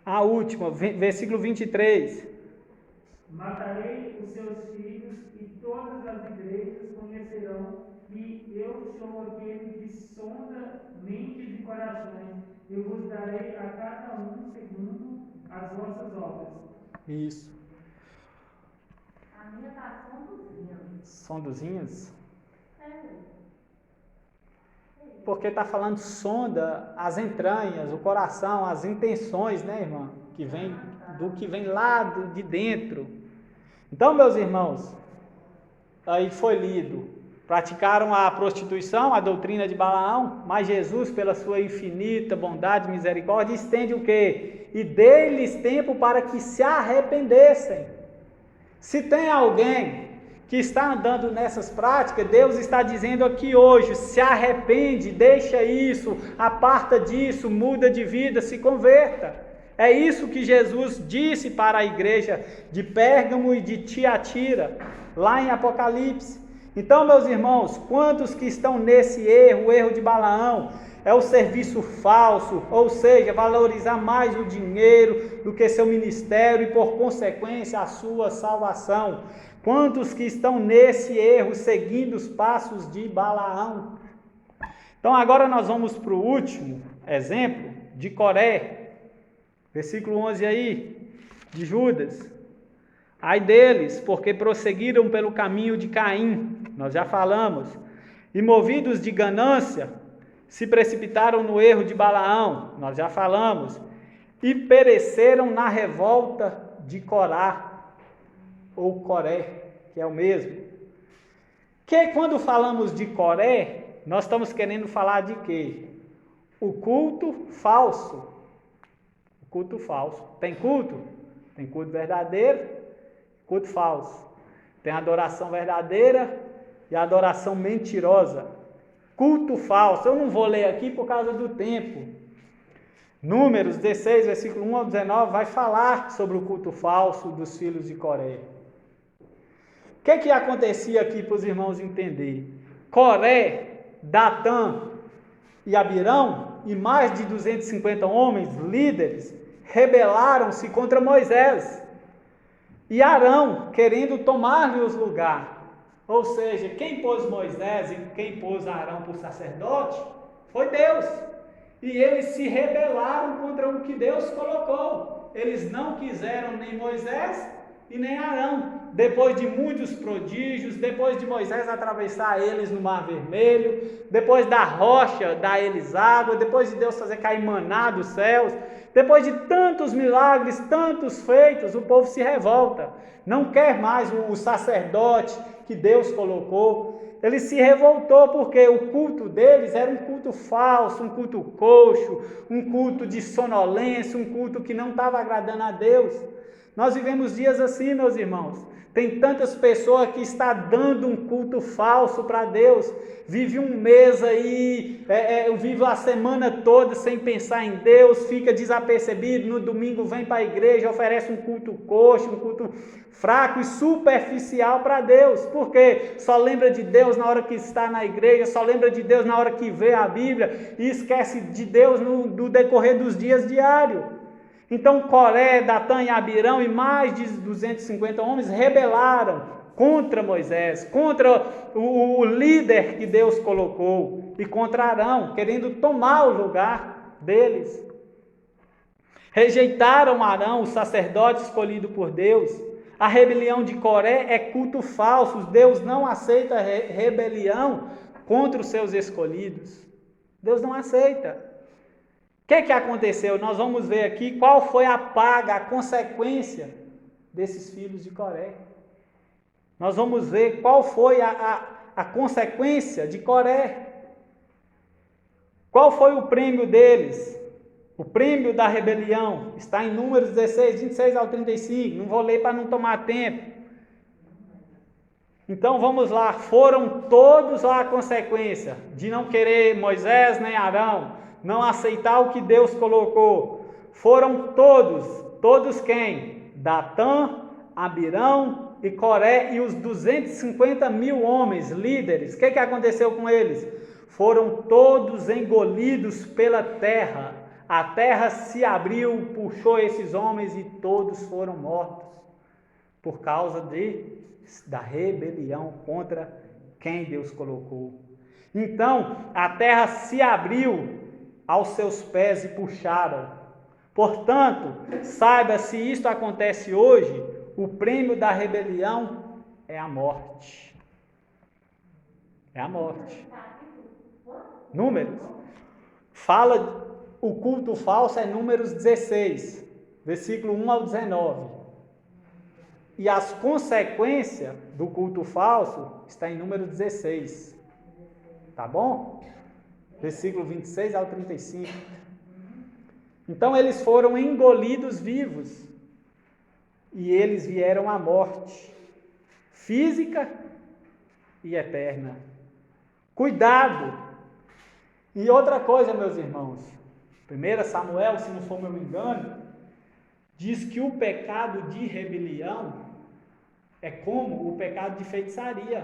A última, versículo 23. Matarei os seus filhos e todas as igrejas conhecerão que eu sou aquele que sonda mentes e corações, e vos darei a cada um segundo as vossas obras. Isso. A minha tá sondozinha. Sondozinhas? Porque está falando sonda as entranhas, o coração, as intenções, né, irmã? Que vem lá de dentro. Então, meus irmãos, aí foi lido. Praticaram a prostituição, a doutrina de Balaão, mas Jesus, pela sua infinita bondade e misericórdia, estende o quê? E dê-lhes tempo para que se arrependessem. Se tem alguém que está andando nessas práticas, Deus está dizendo aqui hoje: se arrepende, deixa isso, aparta disso, muda de vida, se converta. É isso que Jesus disse para a igreja de Pérgamo e de Tiatira, lá em Apocalipse. Então, meus irmãos, quantos que estão nesse erro, o erro de Balaão, é o serviço falso, ou seja, valorizar mais o dinheiro do que seu ministério e, por consequência, a sua salvação. Quantos que estão nesse erro, seguindo os passos de Balaão? Então, agora nós vamos para o último exemplo, de Coré. Versículo 11 aí, de Judas. Ai deles, porque prosseguiram pelo caminho de Caim, nós já falamos, e movidos de ganância, se precipitaram no erro de Balaão, nós já falamos, e pereceram na revolta de Corá, ou Coré, que é o mesmo. Que quando falamos de Coré, nós estamos querendo falar de quê? O culto falso. O culto falso. Tem culto? Tem culto verdadeiro, culto falso. Tem adoração verdadeira e adoração mentirosa. Culto falso. Eu não vou ler aqui por causa do tempo. Números 16, versículo 1 ao 19, vai falar sobre o culto falso dos filhos de Coré. O que acontecia aqui para os irmãos entenderem? Coré, Datã e Abirão, e mais de 250 homens, líderes, rebelaram-se contra Moisés e Arão, querendo tomar-lhe os lugares. Ou seja, quem pôs Moisés e quem pôs Arão por sacerdote foi Deus. E eles se rebelaram contra o que Deus colocou. Eles não quiseram nem Moisés e nem Arão. Depois de muitos prodígios, depois de Moisés atravessar eles no Mar Vermelho, depois da rocha dar eles água, depois de Deus fazer cair maná dos céus, depois de tantos milagres, tantos feitos, o povo se revolta. Não quer mais o sacerdote que Deus colocou. Ele se revoltou porque o culto deles era um culto falso, um culto coxo, um culto de sonolência, um culto que não estava agradando a Deus. Nós vivemos dias assim, meus irmãos. Tem tantas pessoas que estão dando um culto falso para Deus. Vive um mês aí, vive a semana toda sem pensar em Deus, fica desapercebido, no domingo vem para a igreja, oferece um culto coxo, um culto fraco e superficial para Deus. Por quê? Só lembra de Deus na hora que está na igreja, só lembra de Deus na hora que vê a Bíblia e esquece de Deus no decorrer dos dias diários. Então Coré, Datã e Abirão e mais de 250 homens rebelaram contra Moisés, contra o líder que Deus colocou e contra Arão, querendo tomar o lugar deles. Rejeitaram Arão, o sacerdote escolhido por Deus. A rebelião de Coré é culto falso. Deus não aceita rebelião contra os seus escolhidos. Deus não aceita. O que aconteceu? Nós vamos ver aqui qual foi a paga, a consequência desses filhos de Coré. Nós vamos ver qual foi a consequência de Coré. Qual foi o prêmio deles? O prêmio da rebelião está em Números 16, 26 ao 35. Não vou ler para não tomar tempo. Então vamos lá. Foram todos lá a consequência de não querer Moisés nem Arão, não aceitar o que Deus colocou. Foram todos quem? Datã, Abirão e Coré e os 250 mil homens, líderes. O que aconteceu com eles? Foram todos engolidos pela terra. A terra se abriu, puxou esses homens e todos foram mortos por causa da rebelião contra quem Deus colocou. Então, a terra se abriu aos seus pés e puxaram. Portanto, saiba, se isto acontece hoje, o prêmio da rebelião é a morte. É a morte. Números. Fala, o culto falso é Números 16, versículo 1 ao 19. E as consequências do culto falso está em Número 16. Tá bom? Versículo 26 ao 35. Então eles foram engolidos vivos e eles vieram à morte. física e eterna. Cuidado! E outra coisa, meus irmãos, 1 Samuel, se não for meu engano, diz que o pecado de rebelião é como o pecado de feitiçaria.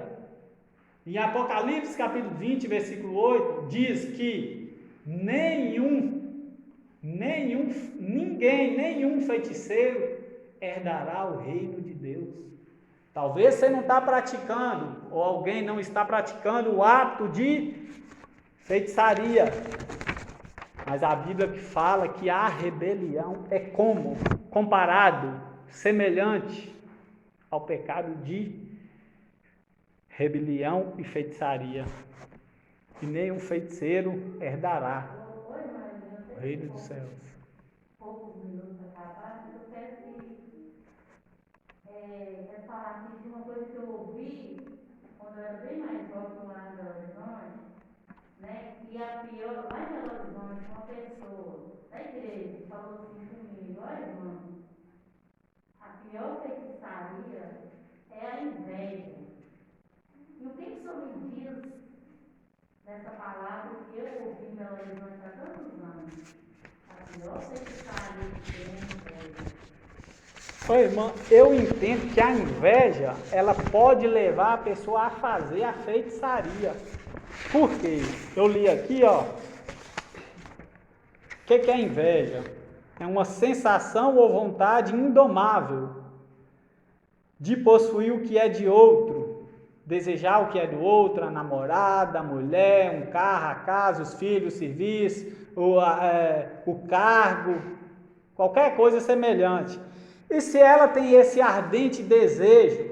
Em Apocalipse capítulo 20, versículo 8, diz que nenhum feiticeiro herdará o reino de Deus. Talvez você não está praticando, ou alguém não está praticando o ato de feitiçaria, mas a Bíblia que fala que a rebelião é como, comparado, semelhante ao pecado de rebelião e feitiçaria. E nenhum feiticeiro herdará o reino dos céus. Poucos minutos para acabar, mas eu quero falar aqui de uma coisa que eu ouvi quando eu era bem mais jovem lá em Belo Horizonte, né? E lá em Belo Horizonte, uma pessoa da igreja falou assim comigo: olha, irmão, a pior feitiçaria é a inveja. E o que o senhor me diz dessa palavra que eu ouvi em Belo Horizonte há tantos anos? A pior feitiçaria que tem é a inveja. Oi, irmã, eu entendo que a inveja, ela pode levar a pessoa a fazer a feitiçaria. Por quê? Eu li aqui, ó. O que é inveja? É uma sensação ou vontade indomável de possuir o que é de outro, desejar o que é do outro, a namorada, a mulher, um carro, a casa, os filhos, o serviço, o cargo, qualquer coisa semelhante. E se ela tem esse ardente desejo,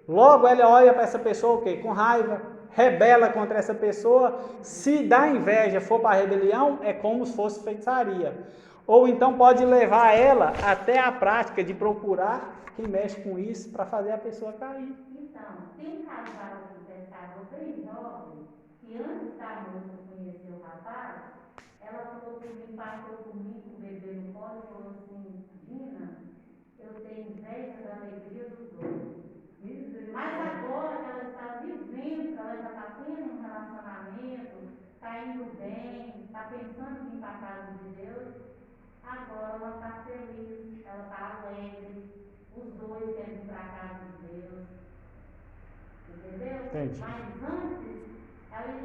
logo ela olha para essa pessoa o quê? Com raiva, rebela contra essa pessoa. Se da inveja for para a rebelião, é como se fosse feitiçaria. Ou então pode levar ela até a prática de procurar quem mexe com isso para fazer a pessoa cair. Então, tem um casal de pescador bem jovem, que antes da moça conhecer o rapaz, ela falou comigo, passou comigo com o bebê no colo e falou assim: Dina, eu tenho inveja da alegria dos dois. Mas agora que ela está vivendo, ela já está tendo um relacionamento, está indo bem, está pensando em ir para a casa de Deus, agora ela está feliz, ela está alegre, os dois querem ir para a casa de Deus. Entendeu? Entendi. Mas antes,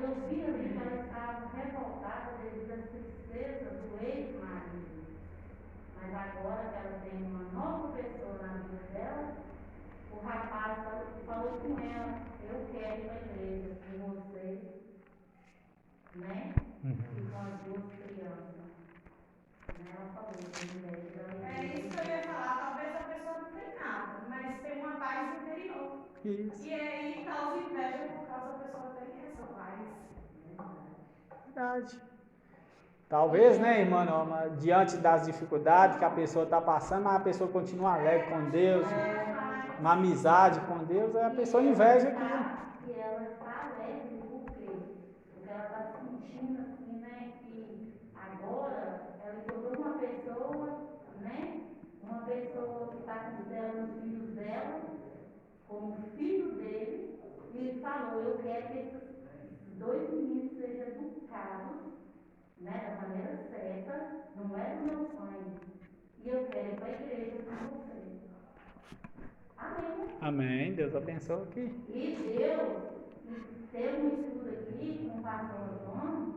eu vi ali que ela estava revoltada devido às tristezas do ex-marido. Mas agora que ela tem uma nova pessoa na vida dela, o rapaz falou com ela: eu quero ir para a igreja com você, né? E com as duas crianças. Ela falou que É isso que eu ia falar. Talvez a pessoa não tenha nada, mas tem uma paz interior. Isso. E aí causa inveja por causa da pessoa ter essa paz. Verdade. Talvez, né, irmã, diante das dificuldades que a pessoa está passando, mas a pessoa continua alegre com Deus, uma amizade com Deus, aí a pessoa inveja aquilo. E ela está alegre por quê? Porque ela está sentindo assim, né, que agora ela encontrou uma pessoa, né, uma pessoa que está considerando os filhos dela como filho dele, e ele falou: eu quero que esses dois meninos sejam educados, né, da maneira certa, não é do meu sangue, e eu quero ir para a igreja com você. Amém. Amém. Deus abençoe aqui. E Deus, teve um estudo aqui com o pastor Antônio,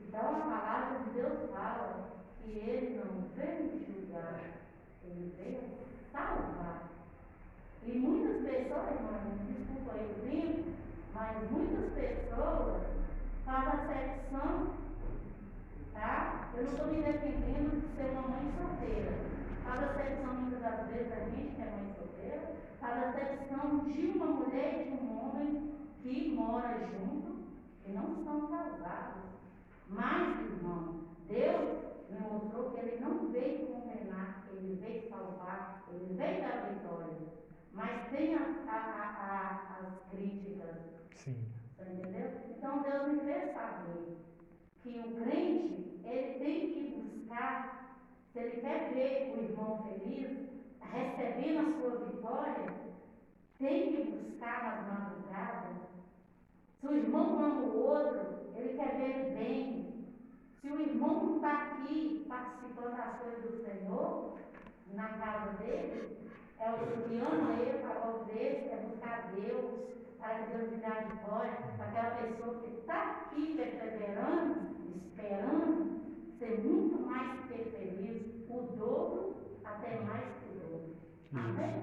então a palavra de Deus fala que ele não veio julgar, ele veio salvar. E muitas pessoas, irmãos, desculpa aí o tempo, mas muitas pessoas fazem acepção, tá? Eu não estou me defendendo de ser uma mãe solteira. Faz acepção muitas das vezes da gente que é mãe solteira, faz acepção de uma mulher e de um homem que mora junto e não são casados. Mas, irmão, Deus me mostrou que ele não veio condenar, ele veio salvar, ele veio dar vitória. Mas tem as críticas. Sim. Você entendeu? Então Deus me fez saber que o crente, ele tem que buscar, se ele quer ver o irmão feliz, recebendo a sua vitória, tem que buscar nas madrugadas. Se o irmão ama o outro, ele quer ver ele bem. Se o irmão não está aqui participando das coisas do Senhor, na casa dele, é o que ama ele, o favor dele, é buscar Deus, para que Deus lhe dê vitória, para aquela pessoa que está aqui perseverando, esperando, ser muito mais que feliz, o dobro, até mais que o dobro. Amém?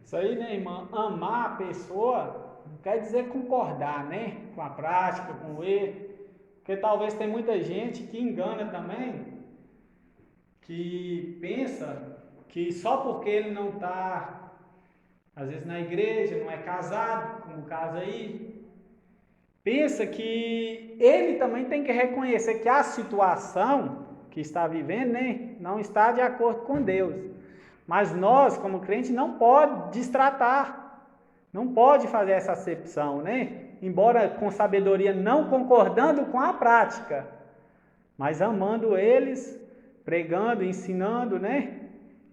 Isso aí, né, irmã? Amar a pessoa não quer dizer concordar, né? Com a prática, com o erro. Porque talvez tem muita gente que engana também, que pensa que só porque ele não está, às vezes, na igreja, não é casado, como o caso aí, pensa que ele também tem que reconhecer que a situação que está vivendo, né, não está de acordo com Deus. Mas nós, como crente, não pode destratar, não pode fazer essa acepção, né? Embora com sabedoria, não concordando com a prática, mas amando eles, pregando, ensinando, né?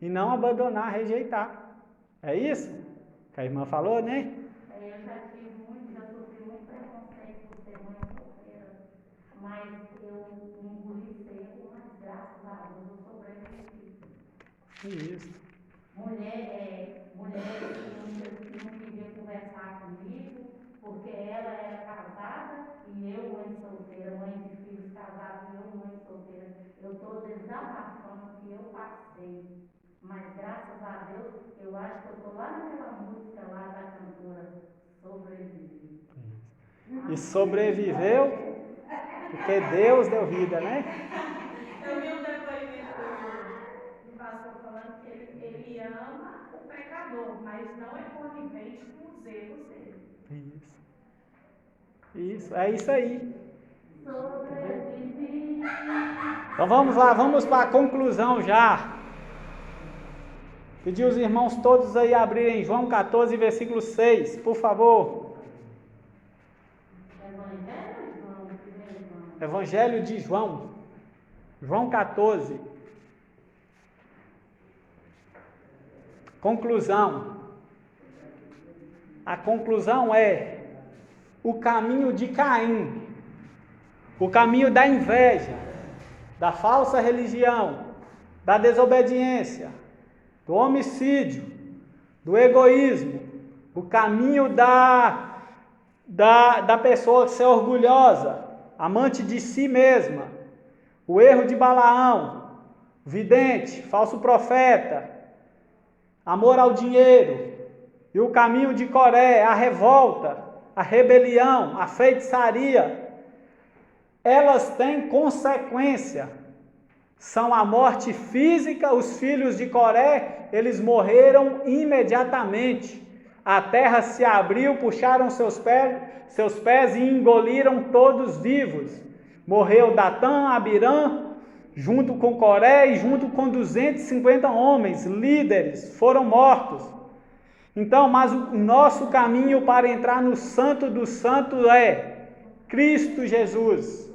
E não abandonar, rejeitar. É isso que a irmã falou, né? Eu já sofri muito preconceito por ser mãe solteira, mas eu engoli seco, mas graças a Deus eu sobrevivi. Isso. Mulheres que não queriam conversar comigo, porque ela era casada e eu mãe solteira, mãe de filhos casados e eu mãe solteira. Eu estou desabafando o que eu passei, mas graças a Deus, eu acho que eu estou lá naquela música lá da cantora, Sobrevivi. E sobreviveu porque Deus deu vida, né? Eu vi um depoimento do pastor falando que ele ama o pecador, mas não é conivente com os erros dele. Isso, é isso aí. Sobrevivi. Então vamos lá, vamos para a conclusão já. Pedir os irmãos todos aí a abrirem João 14, versículo 6, por favor. Evangelho de João. João 14. Conclusão. A conclusão é o caminho de Caim, o caminho da inveja, da falsa religião, da desobediência, do homicídio, do egoísmo, o caminho da pessoa ser orgulhosa, amante de si mesma, o erro de Balaão, vidente, falso profeta, amor ao dinheiro, e o caminho de Coré, a revolta, a rebelião, a feitiçaria, elas têm consequência. São a morte física. Os filhos de Coré, eles morreram imediatamente. A terra se abriu, puxaram seus pés e engoliram todos vivos. Morreu Datã, Abirã, junto com Coré e junto com 250 homens, líderes, foram mortos. Então, mas o nosso caminho para entrar no Santo dos Santos é Cristo Jesus.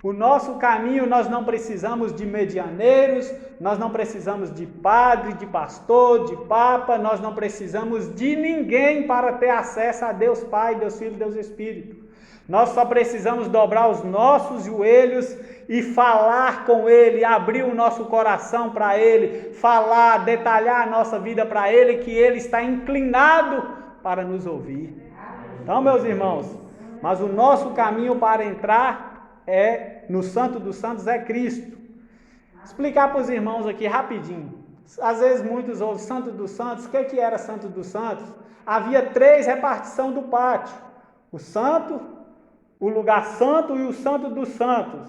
O nosso caminho, nós não precisamos de medianeiros, nós não precisamos de padre, de pastor, de papa, nós não precisamos de ninguém para ter acesso a Deus Pai, Deus Filho, Deus Espírito. Nós só precisamos dobrar os nossos joelhos e falar com Ele, abrir o nosso coração para Ele, falar, detalhar a nossa vida para Ele, que Ele está inclinado para nos ouvir. Então, meus irmãos, mas o nosso caminho para entrar no Santo dos Santos é Cristo. Explicar para os irmãos aqui rapidinho. Às vezes muitos ouvem Santo dos Santos. O que era Santo dos Santos? Havia 3 repartições do pátio: o santo, o lugar santo e o Santo dos Santos.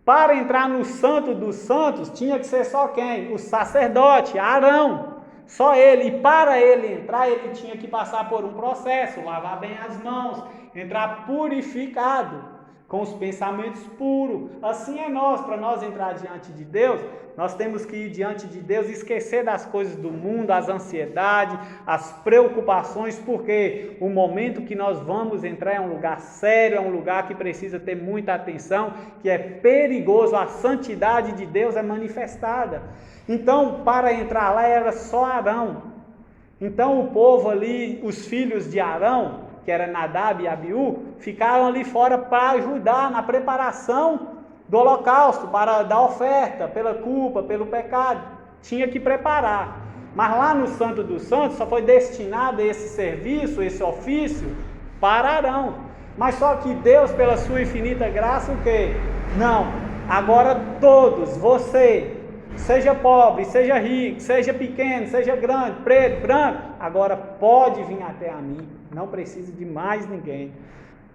Para entrar no Santo dos Santos, tinha que ser só quem? O sacerdote, Arão. Só ele. E para ele entrar, ele tinha que passar por um processo, lavar bem as mãos, entrar purificado, com os pensamentos puros. Assim é nós, para nós entrar diante de Deus, nós temos que ir diante de Deus e esquecer das coisas do mundo, as ansiedades, as preocupações, porque o momento que nós vamos entrar é um lugar sério, é um lugar que precisa ter muita atenção, que é perigoso, a santidade de Deus é manifestada. Então, para entrar lá era só Arão. Então o povo ali, os filhos de Arão, que era Nadab e Abiú, ficaram ali fora para ajudar na preparação do holocausto, para dar oferta pela culpa, pelo pecado. Tinha que preparar. Mas lá no Santo dos Santos só foi destinado esse serviço, esse ofício para Arão. Mas só que Deus, pela sua infinita graça, o quê? Não, agora todos, você, seja pobre, seja rico, seja pequeno, seja grande, preto, branco, agora pode vir até a mim, não precisa de mais ninguém.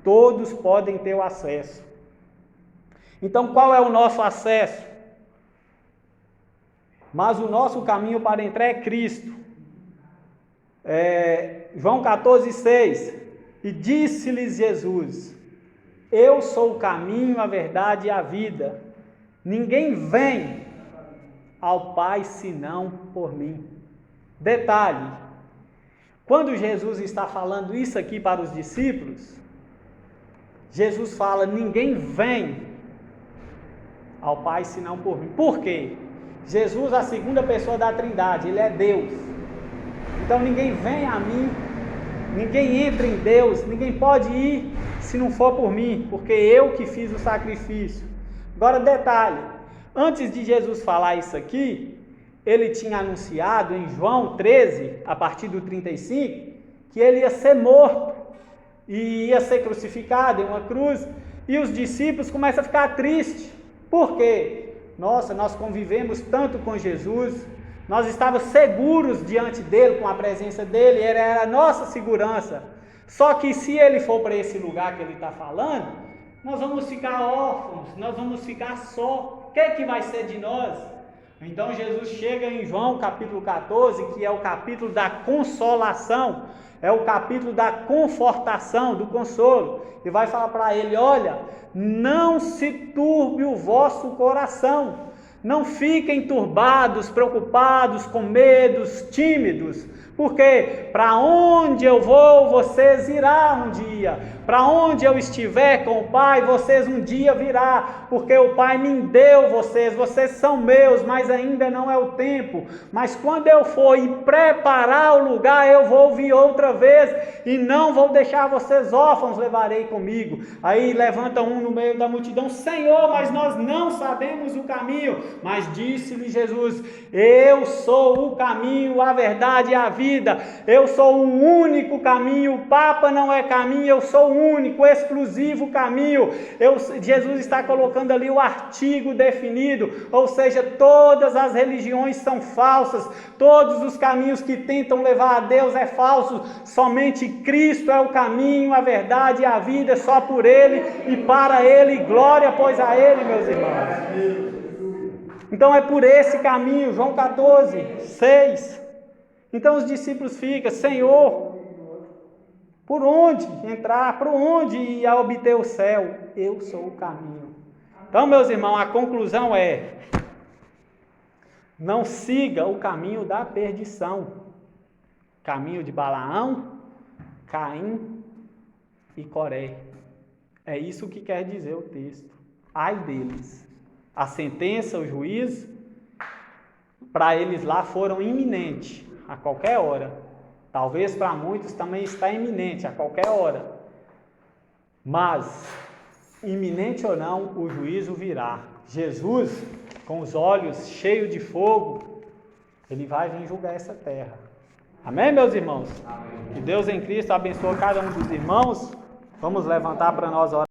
Todos podem ter o acesso. Então qual é o nosso acesso? Mas o nosso caminho para entrar é Cristo. João 14,6: E disse-lhes Jesus: Eu sou o caminho, a verdade e a vida. Ninguém vem ao Pai senão por mim. Detalhe: quando Jesus está falando isso aqui para os discípulos, Jesus fala: ninguém vem ao Pai senão por mim. Por quê? Jesus, a segunda pessoa da Trindade, Ele é Deus. Então ninguém vem a mim, ninguém entra em Deus, ninguém pode ir se não for por mim, porque eu que fiz o sacrifício. Agora detalhe, antes de Jesus falar isso aqui, Ele tinha anunciado em João 13, a partir do 35, que Ele ia ser morto e ia ser crucificado em uma cruz, e os discípulos começam a ficar tristes. Por quê? Nossa, nós convivemos tanto com Jesus, nós estávamos seguros diante dele, com a presença dele, era a nossa segurança. Só que se ele for para esse lugar que ele está falando, nós vamos ficar órfãos, nós vamos ficar só. O que é que vai ser de nós? Então Jesus chega em João capítulo 14, que é o capítulo da consolação, é o capítulo da confortação, do consolo, e vai falar para ele: olha, não se turbe o vosso coração, não fiquem turbados, preocupados, com medos, tímidos, porque para onde eu vou, vocês irão um dia, para onde eu estiver com o Pai, vocês um dia virá, porque o Pai me deu vocês são meus, mas ainda não é o tempo, mas quando eu for e preparar o lugar, eu vou vir outra vez, e não vou deixar vocês órfãos, levarei comigo. Aí levanta um no meio da multidão: Senhor, mas nós não sabemos o caminho. Mas disse-lhe Jesus: eu sou o caminho, a verdade e a vida, eu sou o único caminho, o Papa não é caminho, eu sou o único, exclusivo caminho. Jesus está colocando ali o artigo definido, ou seja, todas as religiões são falsas, todos os caminhos que tentam levar a Deus é falso, somente Cristo é o caminho, a verdade e a vida, só por Ele e para Ele, glória pois a Ele, meus irmãos. Então é por esse caminho, João 14, 6. Então os discípulos ficam: Senhor, por onde entrar? Por onde ir a obter o céu? Eu sou o caminho. Então, meus irmãos, a conclusão é: não siga o caminho da perdição. Caminho de Balaão, Caim e Coré. É isso que quer dizer o texto. Ai deles. A sentença, o juízo, para eles lá foram iminente, a qualquer hora. Talvez para muitos também está iminente, a qualquer hora. Mas, iminente ou não, o juízo virá. Jesus, com os olhos cheios de fogo, Ele vai vir julgar essa terra. Amém, meus irmãos? Amém. Que Deus em Cristo abençoe cada um dos irmãos. Vamos levantar para nós orar.